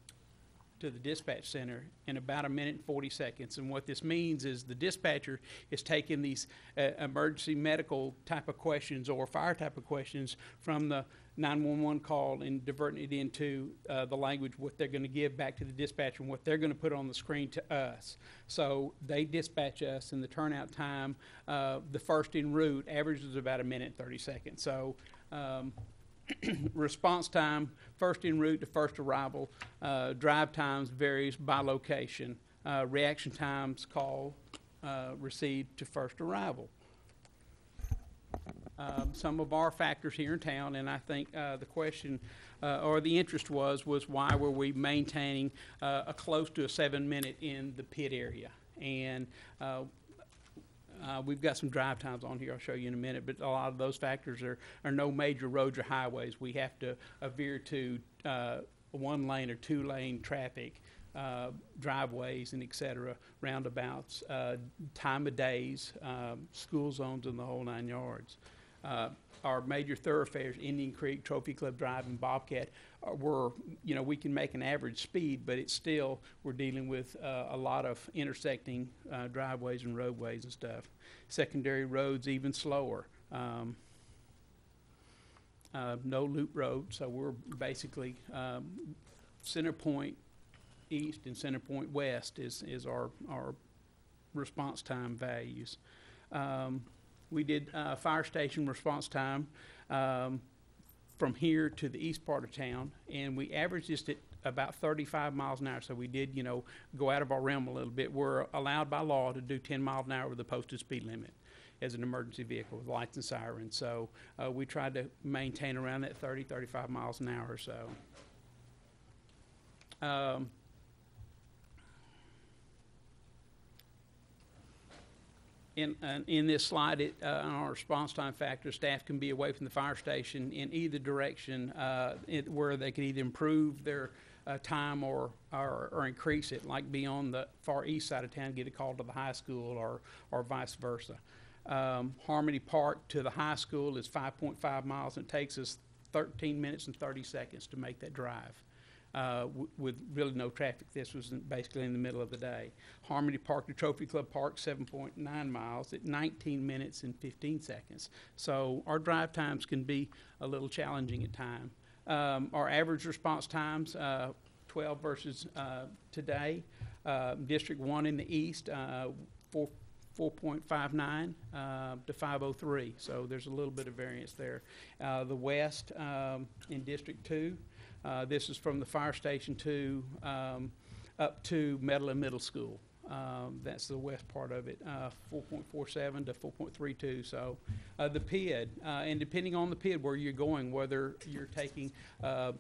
dispatch center in about 1 minute and 40 seconds. And what this means is the dispatcher is taking these emergency medical type of questions or fire type of questions from the 911 call and diverting it into the language, what they're going to give back to the dispatcher and what they're going to put on the screen to us. So they dispatch us, and the turnout time, the first en route averages about 1 minute and 30 seconds. So response time, first en route to first arrival. Drive times varies by location. Reaction times, call received to first arrival. Some of our factors here in town, and I think the question or the interest was why were we maintaining a close to a 7-minute in the pit area? And we've got some drive times on here I'll show you in a minute, but a lot of those factors are no major roads or highways. We have to veer to 1-lane or 2-lane traffic, driveways and et cetera, roundabouts, time of days, school zones, and the whole 9 yards. Our major thoroughfares, Indian Creek, Trophy Club Drive, and Bobcat, we can make an average speed, but it's still, we're dealing with a lot of intersecting driveways and roadways and stuff. Secondary roads even slower. No loop road, so we're basically Center Point East and Center Point West is our response time values. We did fire station response time from here to the east part of town, and we averaged this at about 35 miles an hour. So we did, go out of our realm a little bit. We're allowed by law to do 10 miles an hour with the posted speed limit as an emergency vehicle with lights and sirens. So we tried to maintain around that 30, 35 miles an hour or so. In this slide, on our response time factor, staff can be away from the fire station in either direction, where they can either improve their time or increase it, like be on the far east side of town, get a call to the high school or vice versa. Harmony Park to the high school is 5.5 miles, and it takes us 13 minutes and 30 seconds to make that drive. With really no traffic. This was basically in the middle of the day. Harmony Park to Trophy Club Park, 7.9 miles at 19 minutes and 15 seconds. So our drive times can be a little challenging at times. Our average response times, 12 versus today. District 1 in the east, 4.59 to 503. So there's a little bit of variance there. The west in District 2, this is from the fire station to up to Medlin Middle School. That's the west part of it, 4.47 to 4.32. So the PID, and depending on the PID where you're going, whether you're taking 80%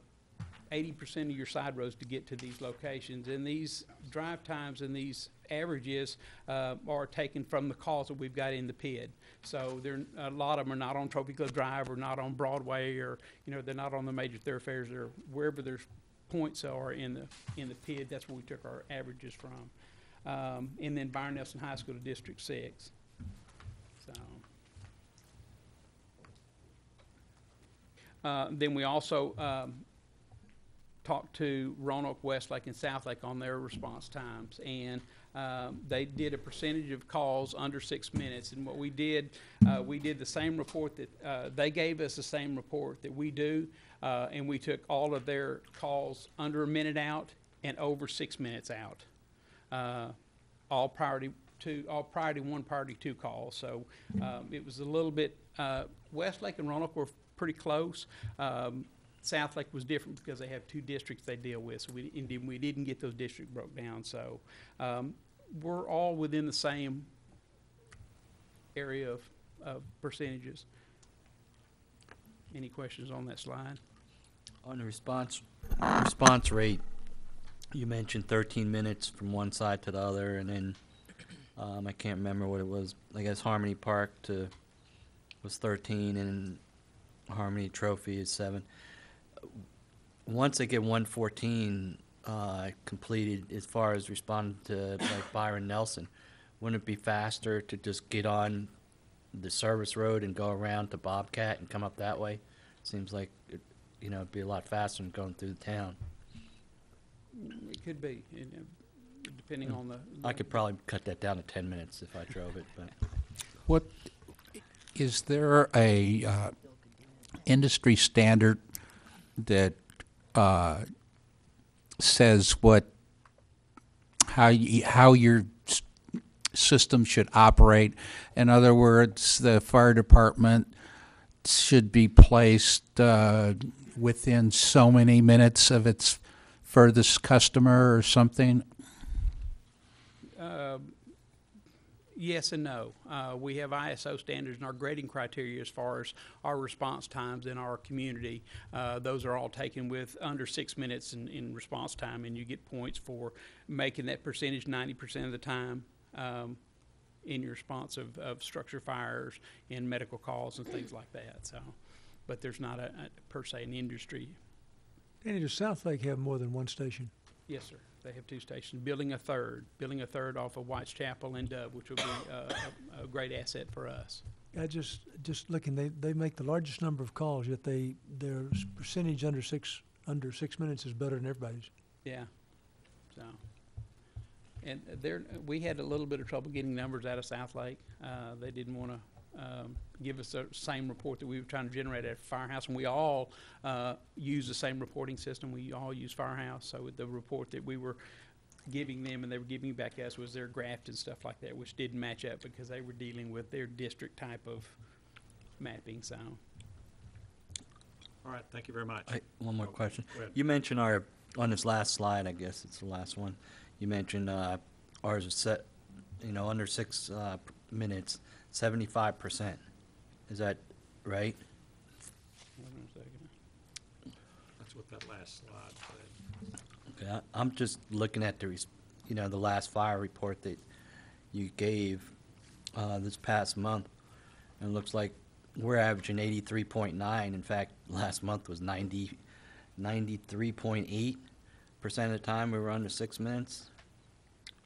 of your side roads to get to these locations, and these drive times and these averages are taken from the calls that we've got in the PID. So a lot of them are not on Trophy Club Drive or not on Broadway, or they're not on the major thoroughfares. They're wherever there's points are in the PID. That's where we took our averages from. And then Byron Nelson High School to District 6. So then we also talked to Roanoke, Westlake, and Southlake on their response times, and they did a percentage of calls under 6 minutes. And what we did the same report that they gave us, the same report that we do, and we took all of their calls under a minute out and over 6 minutes out. All priority 1, priority 2 calls. So it was a little bit. Westlake and Roanoke were pretty close. Southlake was different because they have 2 districts they deal with, so we didn't get those districts broke down. So we're all within the same area of percentages. Any questions on that slide? On the response rate, you mentioned 13 minutes from one side to the other, and then I can't remember what it was. I guess Harmony Park was 13, and Harmony Trophy is 7. Once they get 114 completed, as far as responding to like Byron Nelson, wouldn't it be faster to just get on the service road and go around to Bobcat and come up that way? Seems like it'd be a lot faster than going through the town. It could be, depending on the. I could probably cut that down to 10 minutes if I drove it, but. What, is there a industry standard that says how your system should operate? In other words, the fire department should be placed within so many minutes of its furthest customer or something? Yes and no. We have ISO standards and our grading criteria as far as our response times in our community. Those are all taken with under 6 minutes in response time, and you get points for making that percentage 90% of the time in your response of structure fires and medical calls and things like that. So, but there's not per se an industry. Danny, does Southlake have more than one station? Yes, sir. They have 2 stations, building a third off of White's Chapel and Dove, which will be a great asset for us. I just looking, they make the largest number of calls, yet their percentage under six minutes is better than everybody's. Yeah. So, and we had a little bit of trouble getting numbers out of Southlake. They didn't want to give us the same report that we were trying to generate at Firehouse, and we all use the same reporting system. We all use Firehouse, so the report that we were giving them and they were giving back to us was their graft and stuff like that, which didn't match up because they were dealing with their district type of mapping. So, All right, thank you very much. One more question. Go ahead. You mentioned on this last slide, I guess it's the last one, you mentioned ours is set, under 6 minutes, 75%. Is that right? hold on a second. That's what that last slide said. Okay, I'm just looking at the last fire report that you gave this past month, and it looks like we're averaging 83.9. In fact, last month was 93.8. of the time, we were under 6 minutes.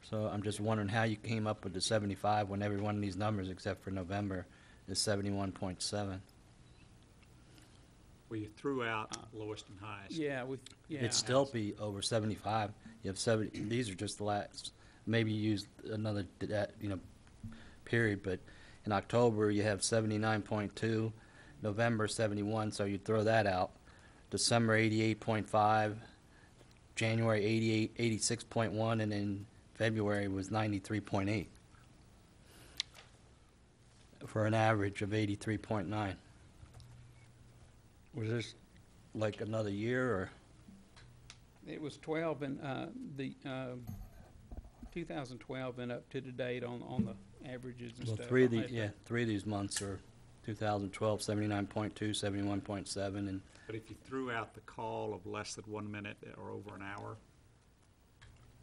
So I'm just wondering how you came up with the 75 when every one of these numbers, except for November, is 71.7. We threw out lowest and highest. Yeah, It'd still be over 75. You have 70, these are just the last, maybe you used another, period, but in October, you have 79.2, November 71, so you throw that out. December 88.5, January 86.1, and then February was 93.8 for an average of 83.9. Was this like another year, or? It was 12 and, the, 2012 and up to the date on the averages and Well, stuff. three of these months are 2012, 79.2, 71.7, and But if you threw out the call of less than 1 minute or over an hour,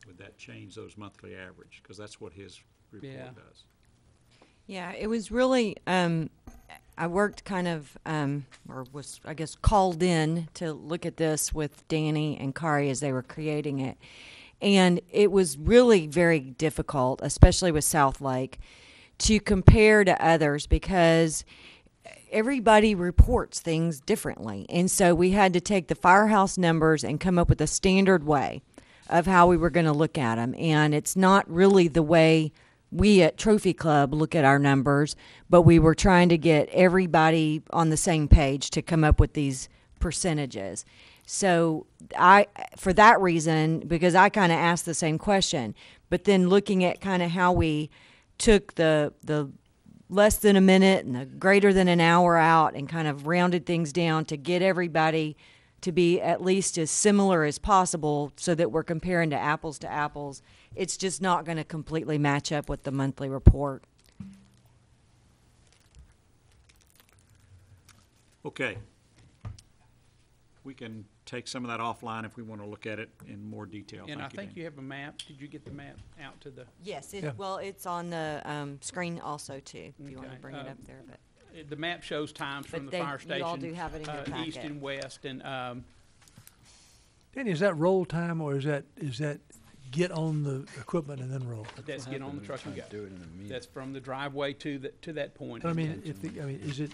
would that change those monthly average? Because that's what his report Yeah. does. Yeah, it was really, I worked kind of, or was, I guess, called in to look at this with Danny and Kari as they were creating it. And it was really very difficult, especially with South Lake, to compare to others because everybody reports things differently. And so we had to take the Firehouse numbers and come up with a standard way of how we were going to look at them. And it's not really the way we at Trophy Club look at our numbers, but we were trying to get everybody on the same page to come up with these percentages. So for that reason, because I kind of asked the same question, but then looking at kind of how we took the less than a minute and the greater than an hour out and kind of rounded things down to get everybody to be at least as similar as possible so that we're comparing to apples, it's just not going to completely match up with the monthly report. Okay. We can take some of that offline if we want to look at it in more detail. And I Thank you, think Dan. you have a map. Did you get the map out to the? Yes, Yeah. well, it's on the screen also too, if you want to Okay, bring it up there. But The map shows times from But the fire you all station. do have it in your East packet. and west, and, Danny, is that roll time or is that get on the equipment and then roll? that's get on the truck and go. Do it in a meeting. That's from the driveway to that point. But I mean, is it,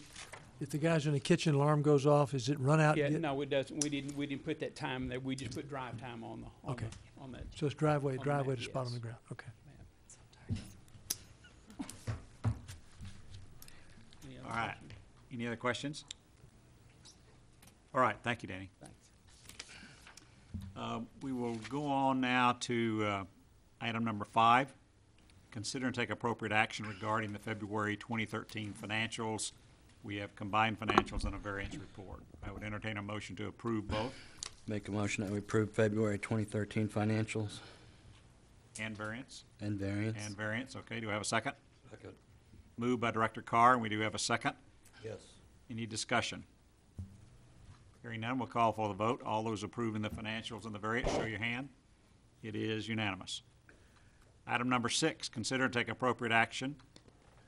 if the guy's in the kitchen, alarm goes off, is it run out? Yeah, and get- no, it doesn't. We didn't put that time there. We just put drive time on Okay. on that. So it's driveway On the to map, spot on yes. the ground, okay. Any other All right. questions? Any other questions? All right, thank you, Danny. Thanks. We will go on now to item number 5. Consider and take appropriate action regarding the February 2013 financials. We have combined financials and a variance report. I would entertain a motion to approve both Make a motion that we approve February 2013 financials and variance. and variance. And variance, okay. Do I have a second? Second. Moved by Director Carr, and we do have a second. Yes. Any discussion? Hearing none, we'll call for the vote. All those approving the financials and the variance, show your hand. It is unanimous. Item number 6, consider and take appropriate action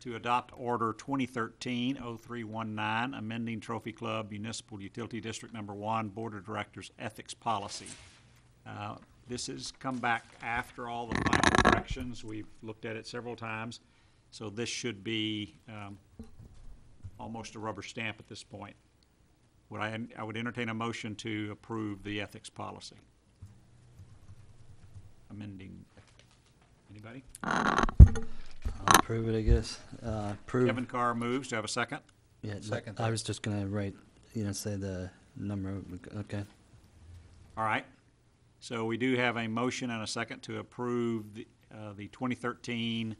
to adopt Order 2013-0319, amending Trophy Club Municipal Utility District Number 1 Board of Directors Ethics Policy. This has come back after all the final corrections. We've looked at it several times, so this should be almost a rubber stamp at this point. I would entertain a motion to approve the ethics policy. Amending, anybody? I'll approve it, I guess. Approve. Kevin Carr moves. Do I have a second? Yeah, Second. I was just gonna write, say the number, okay. All right. So we do have a motion and a second to approve the 2013-0319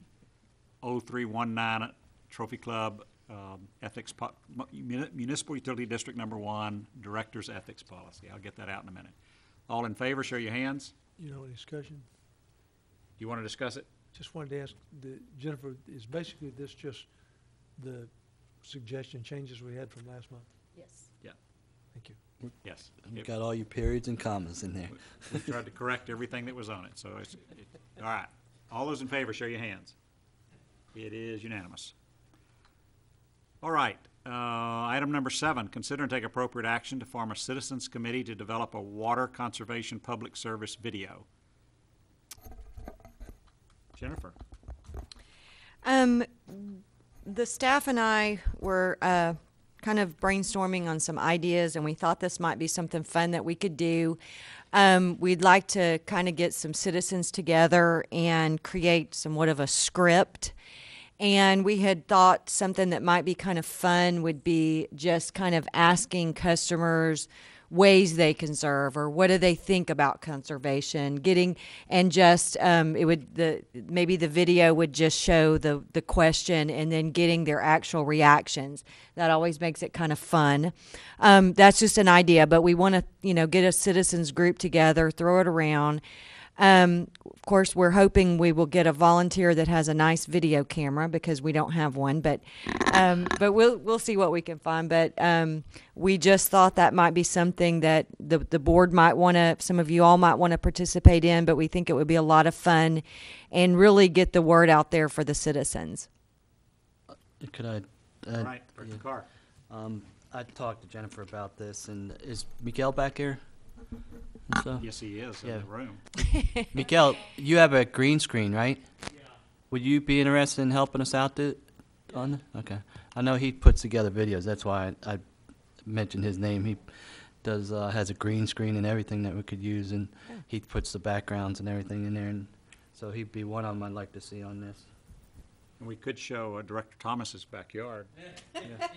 Trophy Club Ethics, Municipal Utility District Number 1 Director's Ethics Policy. I'll get that out in a minute. All in favor, show your hands. You know, any discussion? You want to discuss it? Just wanted to ask, Jennifer, is basically this just the suggestion changes we had from last month? yes. Yeah. Thank you. Yes. You got all your periods and commas in there. We tried to correct everything that was on it, so all right. All those in favor, show your hands. It is unanimous. All right, Item number 7, consider and take appropriate action to form a citizens committee to develop a water conservation public service video. Jennifer? The staff and I were kind of brainstorming on some ideas, and we thought this might be something fun that we could do. We'd like to kind of get some citizens together and create somewhat of a script. And we had thought something that might be kind of fun would be just kind of asking customers ways they conserve or what do they think about conservation, getting and just maybe the video would just show the question and then getting their actual reactions. That always makes it kind of fun. That's just an idea, but we want to get a citizens group together, throw it around. Of course, we're hoping we will get a volunteer that has a nice video camera because we don't have one, but we'll see what we can find. But we just thought that might be something that the board might want to, some of you all might want to participate in, but we think it would be a lot of fun and really get the word out there for the citizens. Could I? All right, Director Carr. I talked to Jennifer about this, and is Miguel back here? So, Yes, he is in Yeah. the room. Miguel, you have a green screen, right? Yeah. Would you be interested in helping us out on it? Okay. I know he puts together videos. That's why I mentioned his name. He does has a green screen and everything that we could use, and he puts the backgrounds and everything in there. And so he'd be one of them I'd like to see on this. And we could show Director Thomas's backyard.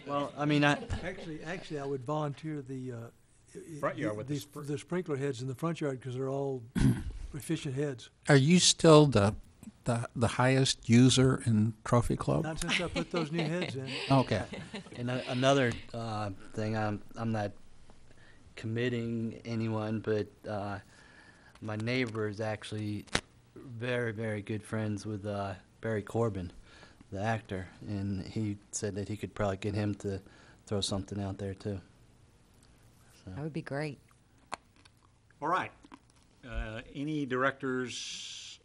Well, I mean, Actually, I would volunteer the Front yard with the the sprinkler heads in the front yard because they're all efficient heads. Are you still the highest user in Trophy Club? Not since I put those new heads in. Okay. And another thing, I'm not committing anyone, but my neighbor is actually very, very good friends with Barry Corbin, the actor, and he said that he could probably get him to throw something out there too. That would be great. All right. Any directors,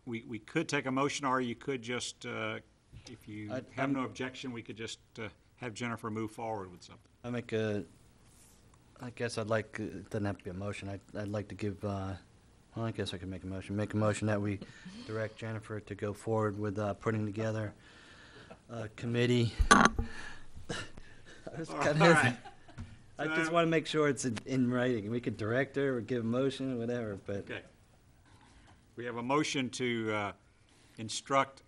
we could take a motion, or you could just, if you have no objection, we could just have Jennifer move forward with something. I guess I'd like, it doesn't have to be a motion, I'd like to give, well, I guess I could make a motion. Make a motion that we direct Jennifer to go forward with putting together a committee. All right. I just want to make sure it's in writing. We could direct her or give a motion or whatever, but. Okay. We have a motion to instruct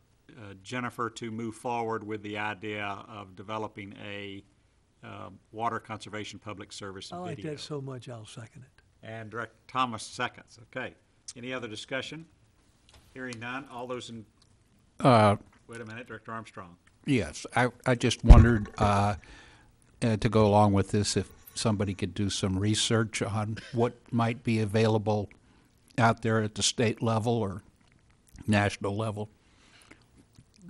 Jennifer to move forward with the idea of developing a water conservation public service I like video. that so much, I'll second it. And Director Thomas seconds. Okay. Any other discussion? Hearing none. All those in, wait a minute, Director Armstrong. Yes, I just wondered, to go along with this, if somebody could do some research on what might be available out there at the state level or national level.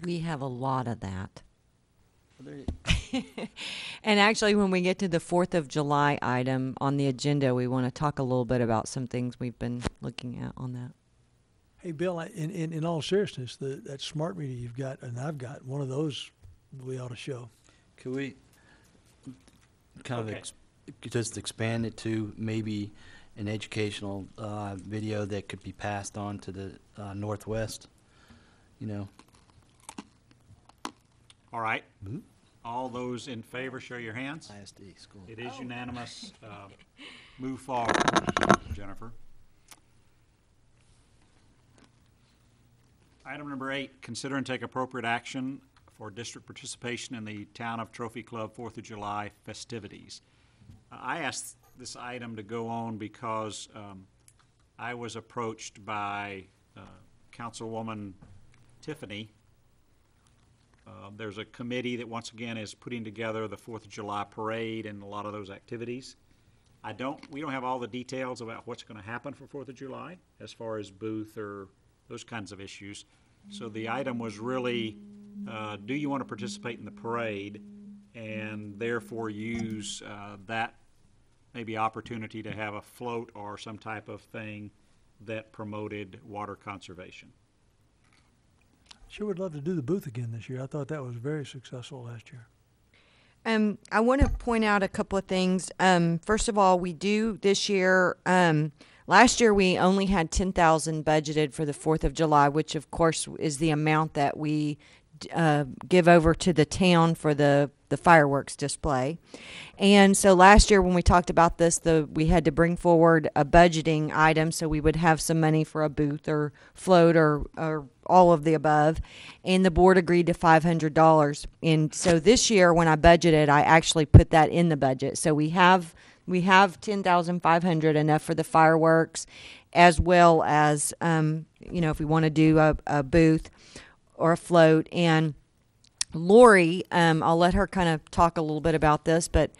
We have a lot of that. And actually, when we get to the 4th of July item on the agenda, we want to talk a little bit about some things we've been looking at on that. Hey, Bill, in all seriousness, that smart meter you've got, and I've got, one of those we ought to show. Could we kind Okay. of just expand it to maybe an educational video that could be passed on to the Northwest, All right. All those in favor, show your hands. ISD school. It is unanimous. Move forward, Jennifer. Item number 8, consider and take appropriate action for district participation in the Town of Trophy Club 4th of July festivities. I asked this item to go on because I was approached by Councilwoman Tiffany. There's a committee that, once again, is putting together the 4th of July parade and a lot of those activities. We don't have all the details about what's going to happen for 4th of July as far as booth or those kinds of issues. So the item was really, do you want to participate in the parade and therefore use that maybe opportunity to have a float or some type of thing that promoted water conservation? Sure would love to do the booth again this year. I thought that was very successful last year. I want to point out a couple of things. First of all, we do this year. Last year we only had 10,000 budgeted for the 4th of July, which of course is the amount that we give over to the town for the fireworks display. And so last year when we talked about this, we had to bring forward a budgeting item so we would have some money for a booth or float or all of the above. And the board agreed to $500. And so this year when I budgeted, I actually put that in the budget. So we have 10,500 enough for the fireworks, as well as if we want to do a booth or a float. And Lori, I'll let her kind of talk a little bit about this, but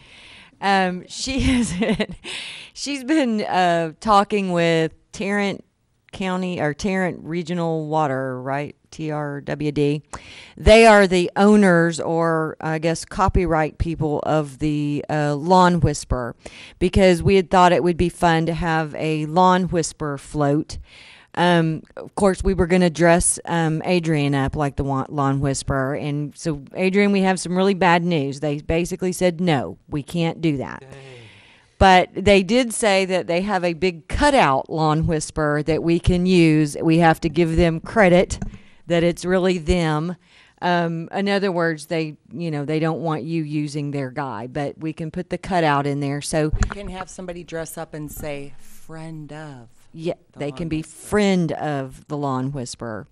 she's been talking with Tarrant County or Tarrant Regional Water, right? TRWD. They are the owners, or I guess copyright people, of the Lawn Whisperer, because we had thought it would be fun to have a Lawn Whisperer float. Of course, we were going to dress Adrian up like the Lawn Whisperer. And so, Adrian, we have some really bad news. They basically said, no, we can't do that. Dang. But they did say that they have a big cutout Lawn Whisperer that we can use. We have to give them credit that it's really them. In other words, they don't want you using their guy, but we can put the cutout in there. So you can have somebody dress up and say, friend of. Yeah, they can be friend of the Lawn Whisperer,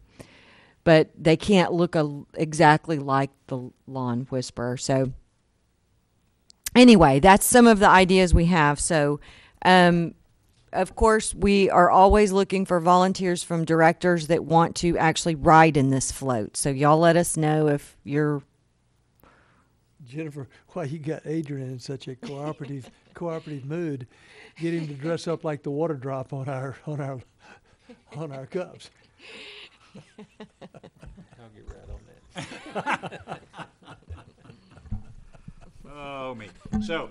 but they can't look exactly like the Lawn Whisperer. So anyway, that's some of the ideas we have. So, of course, we are always looking for volunteers from directors that want to actually ride in this float. So y'all let us know if you're... Jennifer, why you got Adrian in such a cooperative mood? Get him to dress up like the water drop on our cups. I'll get right on that. Oh, me. So,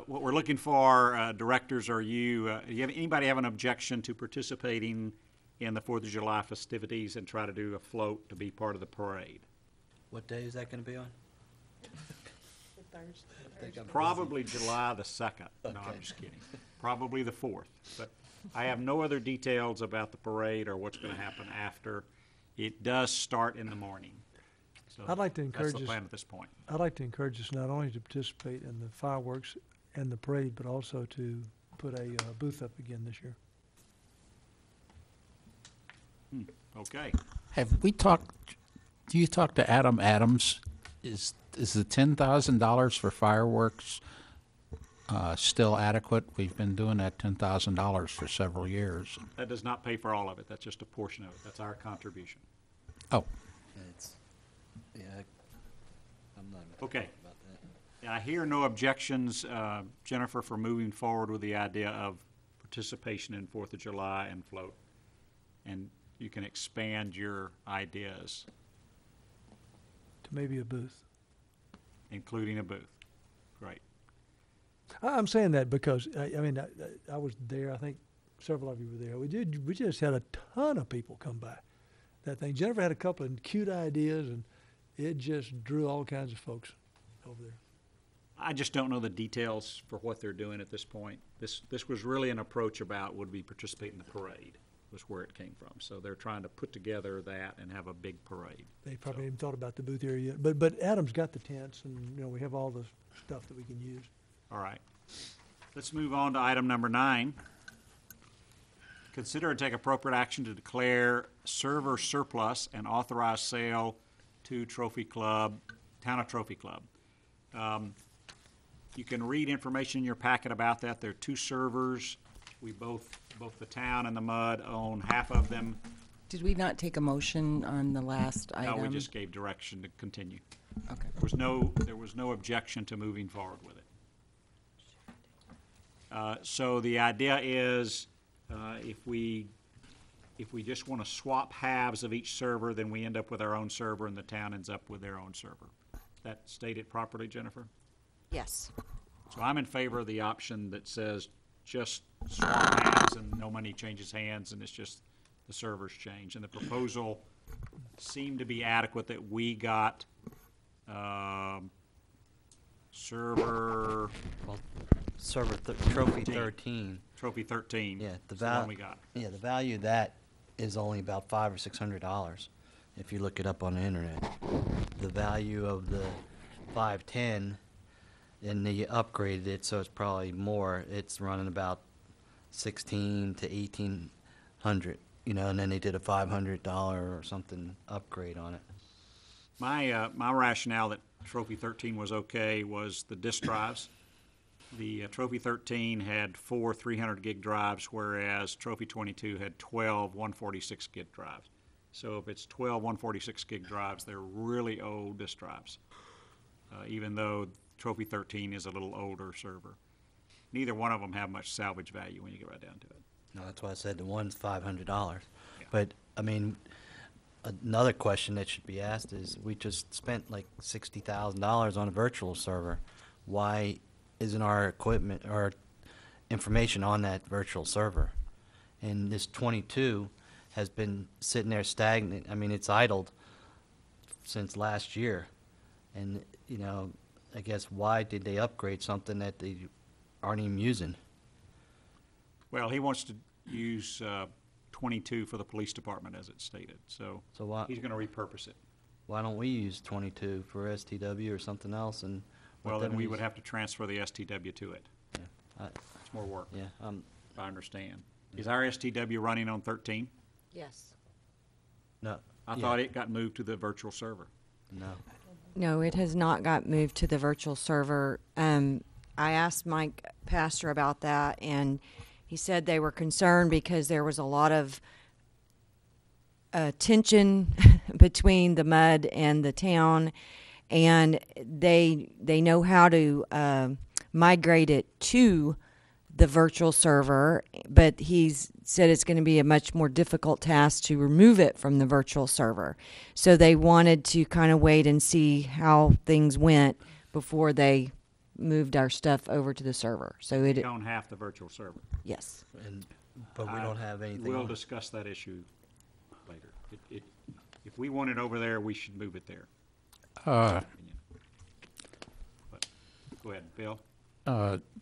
what we're looking for, directors, are you anybody have an objection to participating in the 4th of July festivities and try to do a float to be part of the parade? What day is that going to be on? Probably July the 2nd. No, I'm just kidding. Probably the 4th. But I have no other details about the parade or what's going to happen after. It does start in the morning. So I'd like to encourage that's the us. plan at this point. I'd like to encourage us not only to participate in the fireworks and the parade, but also to put a booth up again this year. Okay. Have we talked, do you talk to Adam Adams? Is the $10,000 for fireworks still adequate? We've been doing that $10,000 for several years. That does not pay for all of it. That's just a portion of it. That's our contribution. Oh, I'm not Okay. about that. I hear no objections, Jennifer, for moving forward with the idea of participation in 4th of July and float. And you can expand your ideas, To maybe a booth. including a booth. Great. I'm saying that because I was there. I think several of you were there. We just had a ton of people come by that thing. Jennifer had a couple of cute ideas, and it just drew all kinds of folks over there. I just don't know the details for what they're doing at this point. This was really an approach about would we participate in the parade, was where it came from. So they're trying to put together that and have a big parade. They probably haven't thought about the booth area yet. But Adam's got the tents, and we have all the stuff that we can use. All right. Let's move on to item number 9. Consider and take appropriate action to declare server surplus and authorize sale to Trophy Club, Town of Trophy Club. You can read information in your packet about that. There are 2 servers. We both the town and the MUD own half of them. Did we not take a motion on the last No, item? we just gave direction to continue. Okay. There was no objection to moving forward with it. So the idea is, if we just want to swap halves of each server, then we end up with our own server and the town ends up with their own server. That stated properly, Jennifer? Yes. So I'm in favor of the option that says just swap halves and no money changes hands and it's just the servers change. And the proposal seemed to be adequate that we got server, Well, trophy 13. trophy 13. Yeah, is the one we got. Yeah, the value of that is only about $500 or $600 if you look it up on the internet. The value of the 510, and they upgraded it, so it's probably more. It's running about 16 to 1800, you know, and then they did a $500 or something upgrade on it. My rationale that Trophy 13 was okay was the disk drives. The Trophy 13 had 4 300 gig drives, whereas Trophy 22 had 12 146 gig drives. So if it's 12 146 gig drives, they're really old disk drives, even though Trophy 13 is a little older server. Neither one of them have much salvage value when you get right down to it. No, that's why I said the one's $500. But, I mean, another question that should be asked is, we just spent like $60,000 on a virtual server. Why isn't our equipment or information on that virtual server? And this 22 has been sitting there stagnant. I mean, it's idled since last year. And, you know, I guess why did they upgrade something that they aren't even using? Well, he wants to use 22 for the police department, as it's stated. So So he's going to repurpose it. why don't we use 22 for STW or something else? And let Well, then them we use- would have to transfer the STW to it. Yeah, It's more work, yeah, if I understand. Is our STW running on 13? Yes. no. I yeah, thought it got moved to the virtual server. No. No, it has not got moved to the virtual server. I asked Mike Pastor about that, and he said they were concerned because there was a lot of tension between the MUD and the town, and they know how to migrate it to the virtual server, but he's said it's going to be a much more difficult task to remove it from the virtual server. So they wanted to kind of wait and see how things went before they moved our stuff over to the server. So We it, own half the virtual server. yes. But we don't have anything We'll on it. discuss that issue later. If we want it over there, we should move it there. Uh, But, go ahead, Bill.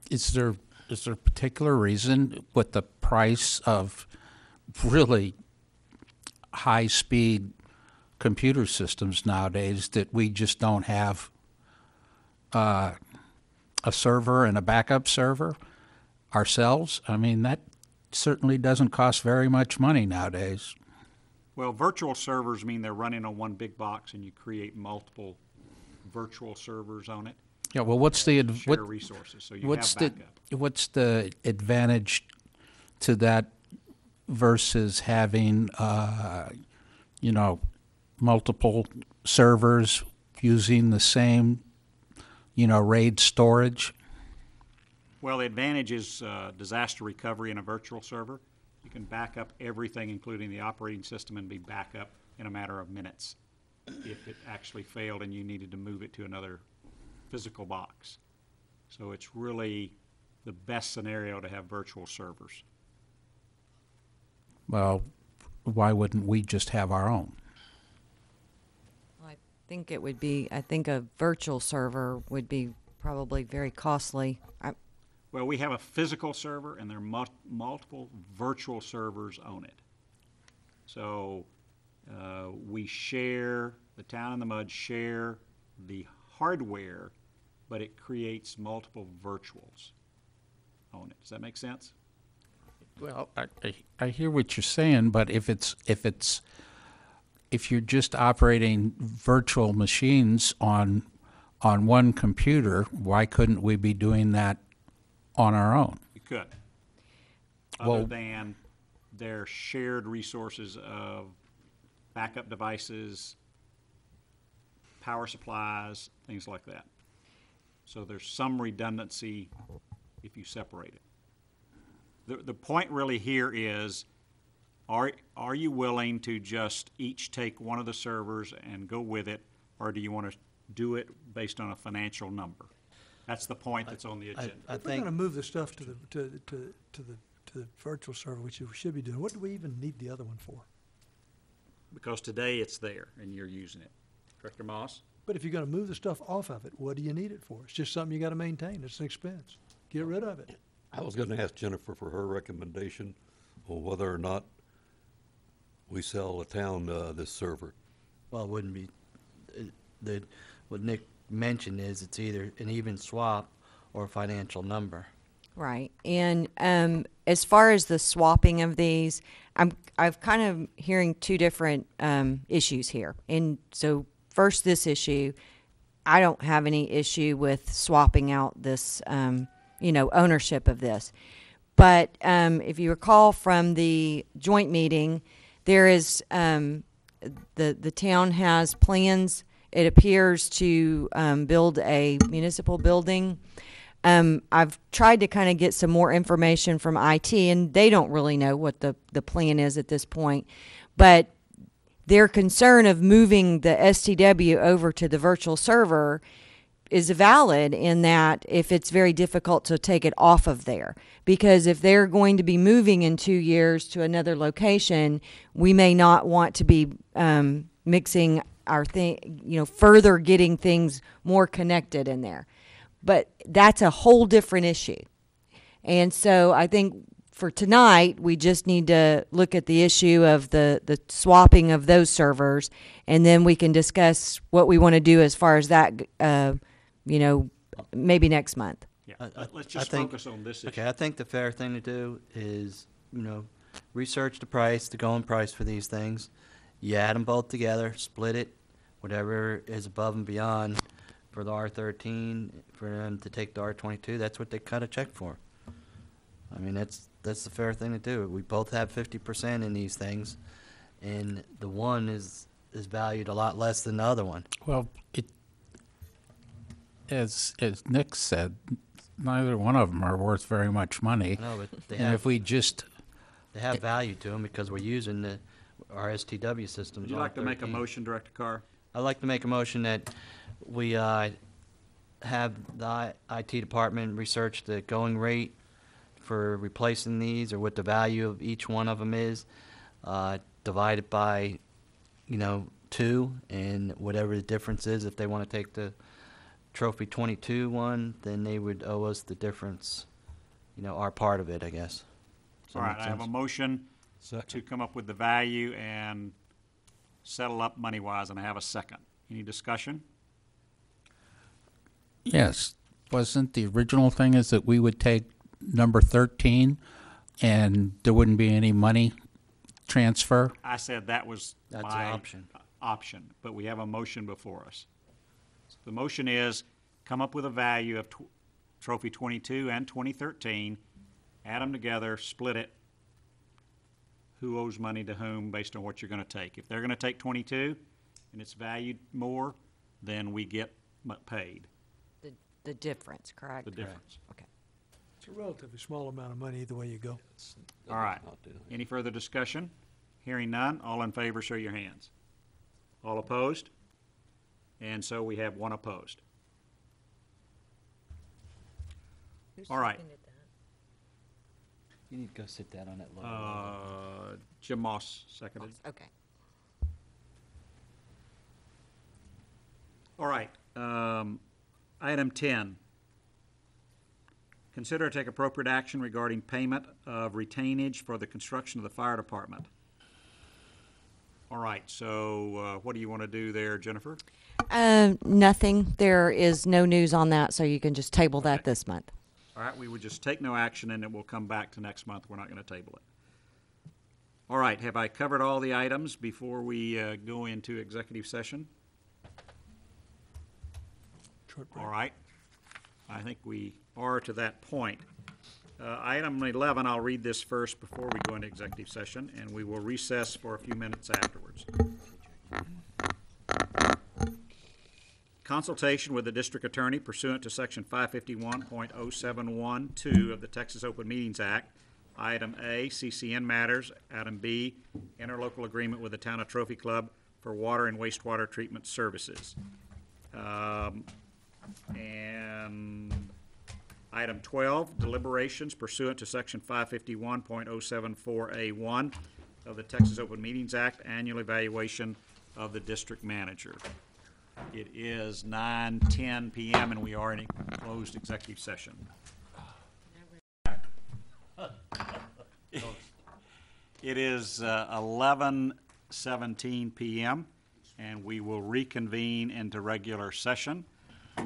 Is there a particular reason with the price of really high-speed computer systems nowadays that we just don't have a server and a backup server ourselves? I mean, that certainly doesn't cost very much money nowadays. Well, virtual servers mean they're running on one big box, and you create multiple virtual servers on it. Yeah, well, what's the Share resources, so you what's have backup. what's the advantage to that versus having multiple servers using the same RAID storage? Well, the advantage is disaster recovery in a virtual server. You can back up everything, including the operating system, and be back up in a matter of minutes if it actually failed and you needed to move it to another physical box. So it's really the best scenario to have virtual servers. Well, why wouldn't we just have our own? I think it would be, I think a virtual server would be probably very costly. Well, we have a physical server, and there are multiple virtual servers on it. So we share, the town and the MUD share the hardware, but it creates multiple virtuals on it. Does that make sense? Well, I hear what you're saying, but if you're just operating virtual machines on one computer, why couldn't we be doing that on our own? You could. Well- Other than their shared resources of backup devices, power supplies, things like that. So there's some redundancy if you separate it. The point really here is, are you willing to just each take one of the servers and go with it, or do you want to do it based on a financial number? That's the point that's on the agenda. I If we're going think to move the stuff to the virtual server, which we should be doing, what do we even need the other one for? Because today it's there and you're using it. Director Moss? But if you're gonna move the stuff off of it, what do you need it for? It's just something you gotta maintain. It's an expense. Get rid of it. I was gonna ask Jennifer for her recommendation on whether or not we sell the town, this server. Well, it wouldn't be, what Nick mentioned is it's either an even swap or a financial number. Right. And as far as the swapping of these, I've kind of hearing two different issues here. And so first, this issue, I don't have any issue with swapping out this, ownership of this. But if you recall from the joint meeting, there is the town has plans. It appears to build a municipal building. I've tried to kind of get some more information from IT, and they don't really know what the plan is at this point. But their concern of moving the STW over to the virtual server is valid in that if it's very difficult to take it off of there. Because if they're going to be moving in 2 years to another location, we may not want to be mixing our further getting things more connected in there. But that's a whole different issue. And so I think for tonight, we just need to look at the issue of the swapping of those servers, and then we can discuss what we want to do as far as that, maybe next month. Yeah, I let's just think- focus on this issue. Okay, I think the fair thing to do is, research the price, the going price for these things. You add them both together, split it, whatever is above and beyond for the R13, for them to take the R22, that's what they cut a check for. I mean, that's the fair thing to do. We both have 50% in these things, and the one is valued a lot less than the other one. Well, as Nick said, neither one of them are worth very much money. No, but they And if we just, they have value to them because we're using our STW systems. Would you on like to make a 13. motion, Director Carr? I'd like to make a motion that we have the IT department research the going rate for replacing these, or what the value of each one of them is, divide it by, 2, and whatever the difference is. If they want to take the Trophy 22 one, then they would owe us the difference, our part of it, I guess. Does that All right, make I have a sense? motion to Second. come up with the value and settle up money-wise, and I have a second. Any discussion? yes, wasn't the original thing is that we would take number 13 and there wouldn't be any money transfer? I said that was That's an my option. option, but we have a motion before us. The motion is come up with a value of Trophy 22 and 2013, add them together, split it. Who owes money to whom based on what you're going to take. If they're going to take 22 and it's valued more, then we get paid The difference, correct? the difference. Okay. It's a relatively small amount of money either way you go. All right. Any further discussion? Hearing none, all in favor, show your hands. All opposed? And so we have one opposed. All right. You need to go sit down on that low. Jim Moss seconded. Okay. All right. Item 10. Consider to take appropriate action regarding payment of retainage for the construction of the fire department. All right, so what do you want to do there, Jennifer? Nothing. There is no news on that, so you can just table that this month. All right, we would just take no action and it will come back to next month. We're not going to table it. All right, have I covered all the items before we go into executive session? Short break. All right. I think we are to that point. Item 11, I'll read this first before we go into executive session, and we will recess for a few minutes afterwards. Consultation with the district attorney pursuant to section 551.0712 of the Texas Open Meetings Act. Item A, CCN matters. Item B, interlocal agreement with the town of Trophy Club for water and wastewater treatment services. And item 12, deliberations pursuant to section 551.074A1 of the Texas Open Meetings Act, annual evaluation of the district manager. It is 9:10 PM and we are in a closed executive session. It is 11:17 PM and we will reconvene into regular session.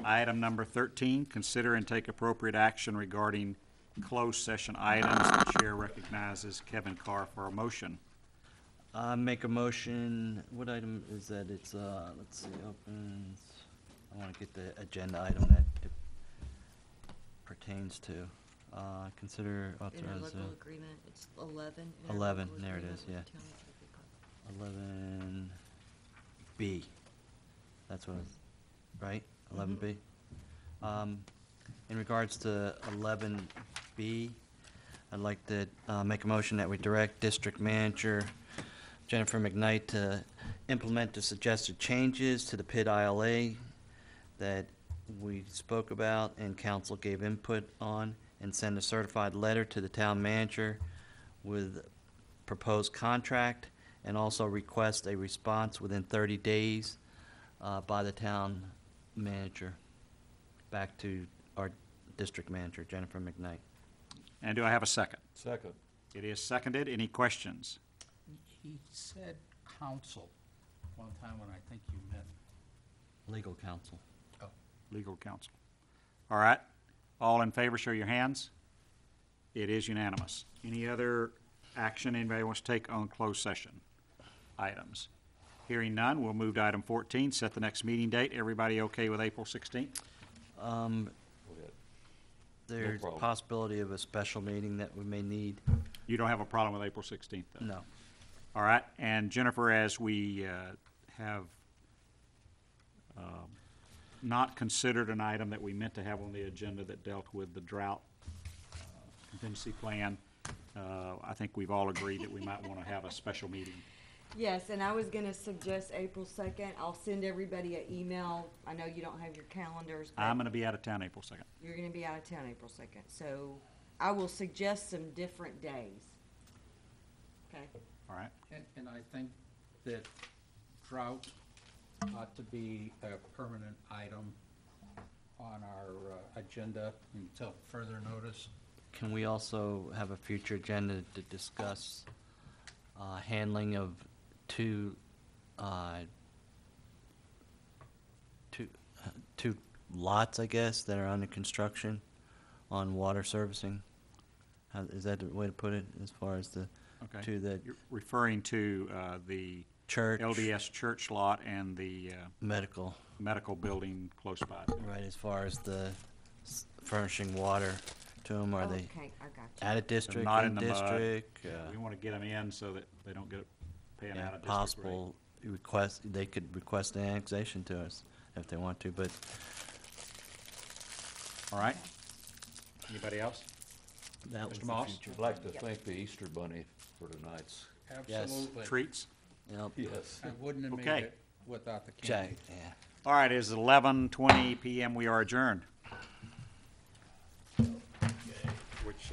Item number 13, consider and take appropriate action regarding closed session items. The chair recognizes Kevin Carr for a motion. Make a motion, what item is that? It's, let's see, opens, I want to get the agenda item that it pertains to. Consider authorize, Interlocal agreement, it's 11. 11, interlocal there it agreement is, yeah. with County Trophy Club. 11B. That's what it's, right? 11B? In regards to 11B, I'd like to make a motion that we direct District Manager Jennifer McKnight to implement the suggested changes to the PID ILA that we spoke about and council gave input on, and send a certified letter to the town manager with proposed contract, and also request a response within 30 days by the town manager back to our district manager, Jennifer McKnight. And do I have a second? Second. It is seconded. Any questions? He said council one time when I think you meant. Legal counsel. Legal counsel. All right. All in favor, show your hands. It is unanimous. Any other action anybody wants to take on closed session items? Hearing none, we'll move to item 14, set the next meeting date. Everybody okay with April 16th? Go ahead. There's a problem. possibility of a special meeting that we may need. You don't have a problem with April 16th, though? No. All right. And Jennifer, as we have not considered an item that we meant to have on the agenda that dealt with the drought contingency plan, I think we've all agreed that we might want to have a special meeting. Yes, and I was gonna suggest April 2nd. I'll send everybody an email. I know you don't have your calendars, but I'm going to be out of town April 2nd. you're gonna be out of town April 2nd. So I will suggest some different days. Okay? All right? And I think that drought ought to be a permanent item on our agenda until further notice. Can we also have a future agenda to discuss handling of two lots, I guess, that are under construction on water servicing? Is that the way to put it, as far as the Okay. two that You're referring to the church, LDS church lot and the medical, medical building close by. right, as far as the furnishing water to them, are they Okay, I got you. out of district, not in in the mud. district? We want to get them in so that they don't get paying Yeah, out of district rate. possible request, they could request an annexation to us if they want to, but All right? Anybody else? that was Mr. the Moss? future. I'd like to thank the Easter Bunny for tonight's. Absolutely. Treats? Yep. Yes. I wouldn't have Okay. made it without the Jack, candy. yeah. All right, it is 11:20 PM. We are adjourned. Which